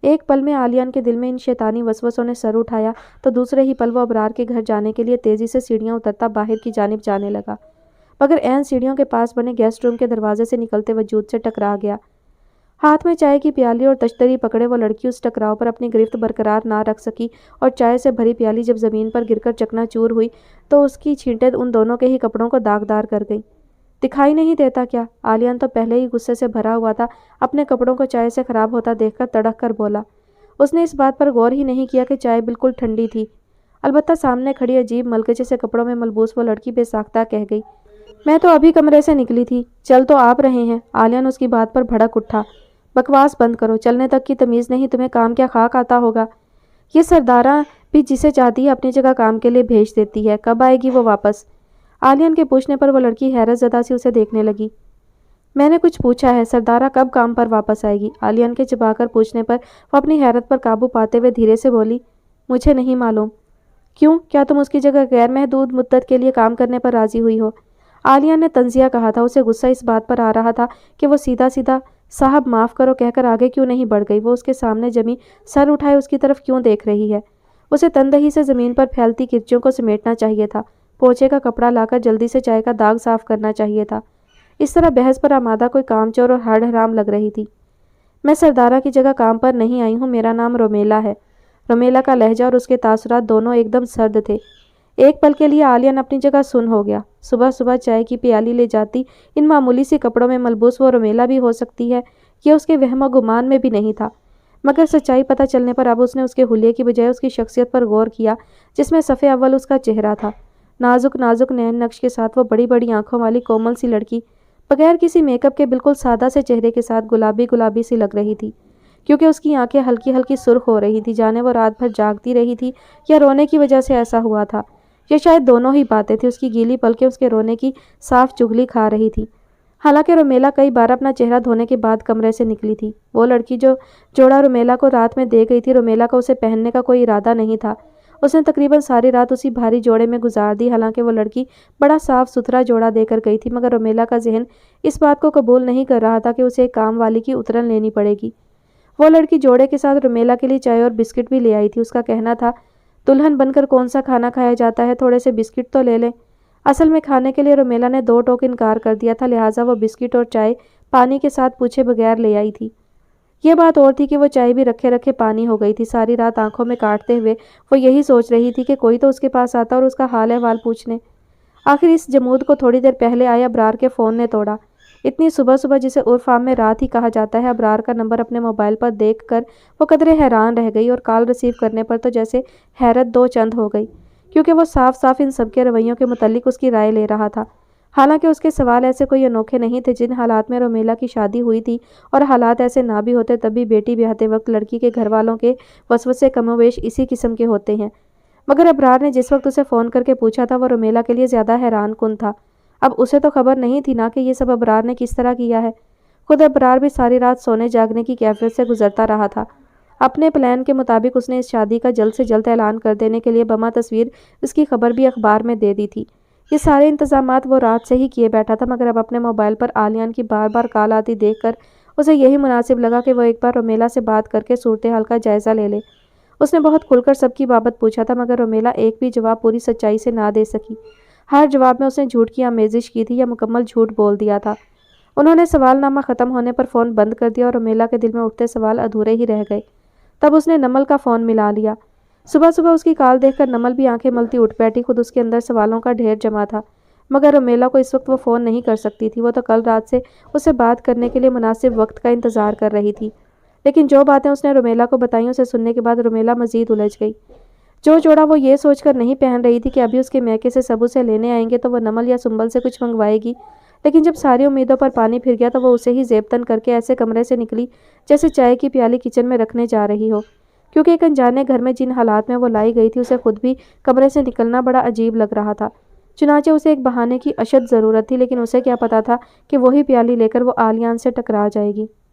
ایک پل میں عالیان کے دل میں ان شیطانی وسوسوں نے سر اٹھایا تو دوسرے ہی پل وہ ابرار کے گھر جانے کے لیے تیزی سے سیڑھیاں اترتا باہر کی جانب جانے لگا، مگر عین سیڑھیوں کے پاس بنے گیسٹ روم کے دروازے سے نکلتے وجود سے ٹکرا گیا۔ ہاتھ میں چائے کی پیالی اور تشتری پکڑے وہ لڑکی اس ٹکراؤ پر اپنی گرفت برقرار نہ رکھ سکی، اور چائے سے بھری پیالی جب زمین پر گر کر چکنا چور ہوئی تو اس کی چھینٹیں ان دونوں کے ہی کپڑوں کو داغدار کر گئیں۔ دکھائی نہیں دیتا کیا؟ عالیان تو پہلے ہی غصے سے بھرا ہوا تھا، اپنے کپڑوں کو چائے سے خراب ہوتا دیکھ کر تڑک کر بولا۔ اس نے اس بات پر غور ہی نہیں کیا کہ چائے بالکل ٹھنڈی تھی۔ البتہ سامنے کھڑی عجیب ملکچے سے کپڑوں میں ملبوس وہ لڑکی بے ساختہ کہہ گئی، میں تو ابھی کمرے سے نکلی تھی، چل تو آپ رہے ہیں۔ عالیان اس کی بات پر بھڑک اٹھا، بکواس بند کرو، چلنے تک کی تمیز نہیں تمہیں، کام کیا خاک آتا ہوگا؟ یہ سردارہ بھی جسے چاہتی ہے اپنی جگہ کام کے لیے بھیج دیتی ہے، کب آئے گی وہ واپس؟ عالیان کے پوچھنے پر وہ لڑکی حیرت زدہ سی اسے دیکھنے لگی۔ میں نے کچھ پوچھا ہے، سردارہ کب کام پر واپس آئے گی؟ عالیان کے چبا کر پوچھنے پر وہ اپنی حیرت پر قابو پاتے ہوئے دھیرے سے بولی، مجھے نہیں معلوم۔ کیوں؟ کیا تم اس کی جگہ غیر محدود مدت کے لیے کام کرنے پر راضی ہوئی ہو؟ عالیان نے طنزیہ کہا تھا۔ اسے غصہ اس بات پر آ رہا تھا کہ وہ سیدھا سیدھا صاحب معاف کرو کہہ کر آگے کیوں نہیں بڑھ گئی۔ وہ اس کے سامنے جمی سر اٹھائے اس کی طرف کیوں دیکھ رہی ہے؟ اسے تندہی سے زمین پر پھیلتی کرچیوں کو سمیٹنا چاہیے تھا، پوچھے کا کپڑا لا کر جلدی سے چائے کا داغ صاف کرنا چاہیے تھا۔ اس طرح بحث پر آمادہ کوئی کام چور اور ہڑ حرام لگ رہی تھی۔ میں سردارہ کی جگہ کام پر نہیں آئی ہوں، میرا نام رومیلا ہے۔ رومیلا کا لہجہ اور اس کے تاثرات دونوں ایک دم سرد تھے۔ ایک پل کے لیے عالیان اپنی جگہ سن ہو گیا۔ صبح صبح چائے کی پیالی لے جاتی ان معمولی سی کپڑوں میں ملبوس وہ رومیلا بھی ہو سکتی ہے، یہ اس کے وہم و گمان میں بھی نہیں تھا، مگر سچائی پتہ چلنے پر اب اس نے اس کے حلیے کی بجائے اس کی شخصیت پر غور کیا، جس میں صف اول اس کا چہرہ تھا۔ نازک نازک نین نقش کے ساتھ وہ بڑی بڑی آنکھوں والی کومل سی لڑکی بغیر کسی میک اپ کے بالکل سادہ سے چہرے کے ساتھ گلابی گلابی سی لگ رہی تھی، کیونکہ اس کی آنکھیں ہلکی ہلکی سرخ ہو رہی تھی، جانے وہ رات بھر جاگتی رہی تھی یا رونے کی وجہ سے ایسا ہوا تھا، یا شاید دونوں ہی باتیں تھیں۔ اس کی گیلی پلکیں اس کے رونے کی صاف چغلی کھا رہی تھی۔ حالانکہ رومیلا کئی بار اپنا چہرہ دھونے کے بعد کمرے سے نکلی تھی۔ وہ لڑکی جو جوڑا رومیلا کو رات میں دے گئی تھی، رومیلا کا اسے پہننے کا کوئی ارادہ نہیں تھا۔ اس نے تقریباً ساری رات اسی بھاری جوڑے میں گزار دی۔ حالانکہ وہ لڑکی بڑا صاف ستھرا جوڑا دے کر گئی تھی، مگر رومیلا کا ذہن اس بات کو قبول نہیں کر رہا تھا کہ اسے ایک کام والی کی اترن لینی پڑے گی۔ وہ لڑکی جوڑے کے ساتھ رومیلا کے لیے چائے اور بسکٹ بھی لے آئی تھی۔ اس کا کہنا تھا، دلہن بن کر کون سا کھانا کھایا جاتا ہے، تھوڑے سے بسکٹ تو لے لیں۔ اصل میں کھانے کے لیے رومیلا نے 2 ٹوک انکار کر دیا تھا، لہٰذا وہ بسکٹ اور چائے پانی کے ساتھ پوچھے بغیر لے آئی تھی۔ یہ بات اور تھی کہ وہ چائے بھی رکھے رکھے پانی ہو گئی تھی۔ ساری رات آنکھوں میں کاٹتے ہوئے وہ یہی سوچ رہی تھی کہ کوئی تو اس کے پاس آتا اور اس کا حال احوال پوچھنے۔ آخر اس جمود کو تھوڑی دیر پہلے آئے ابرار کے فون نے توڑا۔ اتنی صبح صبح، جسے عرف عام میں رات ہی کہا جاتا ہے، ابرار کا نمبر اپنے موبائل پر دیکھ کر وہ قدرے حیران رہ گئی، اور کال ریسیو کرنے پر تو جیسے حیرت 2 چند ہو گئی، کیونکہ وہ صاف صاف ان سب کے رویوں کے متعلق اس کی رائے لے رہا تھا۔ حالانکہ اس کے سوال ایسے کوئی انوکھے نہیں تھے۔ جن حالات میں رومیلا کی شادی ہوئی تھی اور حالات ایسے نہ بھی ہوتے تب بھی بیٹی بیاہتے وقت لڑکی کے گھر والوں کے وسوسے کم و بیش اسی قسم کے ہوتے ہیں۔ مگر ابرار نے جس وقت اسے فون کر کے پوچھا تھا وہ رومیلا کے لیے زیادہ حیران کن تھا۔ اب اسے تو خبر نہیں تھی نا کہ یہ سب ابرار نے کس طرح کیا ہے۔ خود ابرار بھی ساری رات سونے جاگنے کی کیفیت سے گزرتا رہا تھا۔ اپنے پلان کے مطابق اس نے اس شادی کا جلد سے جلد اعلان کر دینے کے لیے بما تصویر اس کی خبر بھی اخبار میں دے دی تھی۔ یہ سارے انتظامات وہ رات سے ہی کیے بیٹھا تھا، مگر اب اپنے موبائل پر عالیان کی بار بار کال آتی دیکھ کر اسے یہی مناسب لگا کہ وہ ایک بار رومیلا سے بات کر کے صورتحال کا جائزہ لے لے۔ اس نے بہت کھل کر سب کی بابت پوچھا تھا، مگر رومیلا ایک بھی جواب پوری سچائی سے نہ دے سکی۔ ہر جواب میں اس نے جھوٹ کی آمیزش کی تھی یا مکمل جھوٹ بول دیا تھا۔ انہوں نے سوال نامہ ختم ہونے پر فون بند کر دیا اور رومیلا کے دل میں اٹھتے سوال ادھورے ہی رہ گئے۔ تب اس نے نمل کا فون ملا لیا۔ صبح صبح اس کی کال دیکھ کر نمل بھی آنکھیں ملتی اٹھ بیٹھی۔ خود اس کے اندر سوالوں کا ڈھیر جمع تھا، مگر رومیلا کو اس وقت وہ فون نہیں کر سکتی تھی۔ وہ تو کل رات سے اس سے بات کرنے کے لیے مناسب وقت کا انتظار کر رہی تھی، لیکن جو باتیں اس نے رومیلا کو بتائیں اسے سننے کے بعد رومیلا مزید الجھ گئی۔ جو جوڑا وہ یہ سوچ کر نہیں پہن رہی تھی کہ ابھی اس کے میکے سے سب اسے لینے آئیں گے تو وہ نمل یا سنبل سے کچھ منگوائے گی، لیکن جب ساری امیدوں پر پانی پھر گیا تو وہ اسے ہی زیب تن کر کے ایسے کمرے سے نکلی جیسے چائے کی پیالی کچن میں رکھنے جا رہی ہو، کیونکہ ایک انجانے گھر میں جن حالات میں وہ لائی گئی تھی اسے خود بھی کمرے سے نکلنا بڑا عجیب لگ رہا تھا۔ چنانچہ اسے ایک بہانے کی اشد ضرورت تھی، لیکن اسے کیا پتا تھا کہ وہی پیالی لے کر وہ عالیان سے ٹکرا جائے گی۔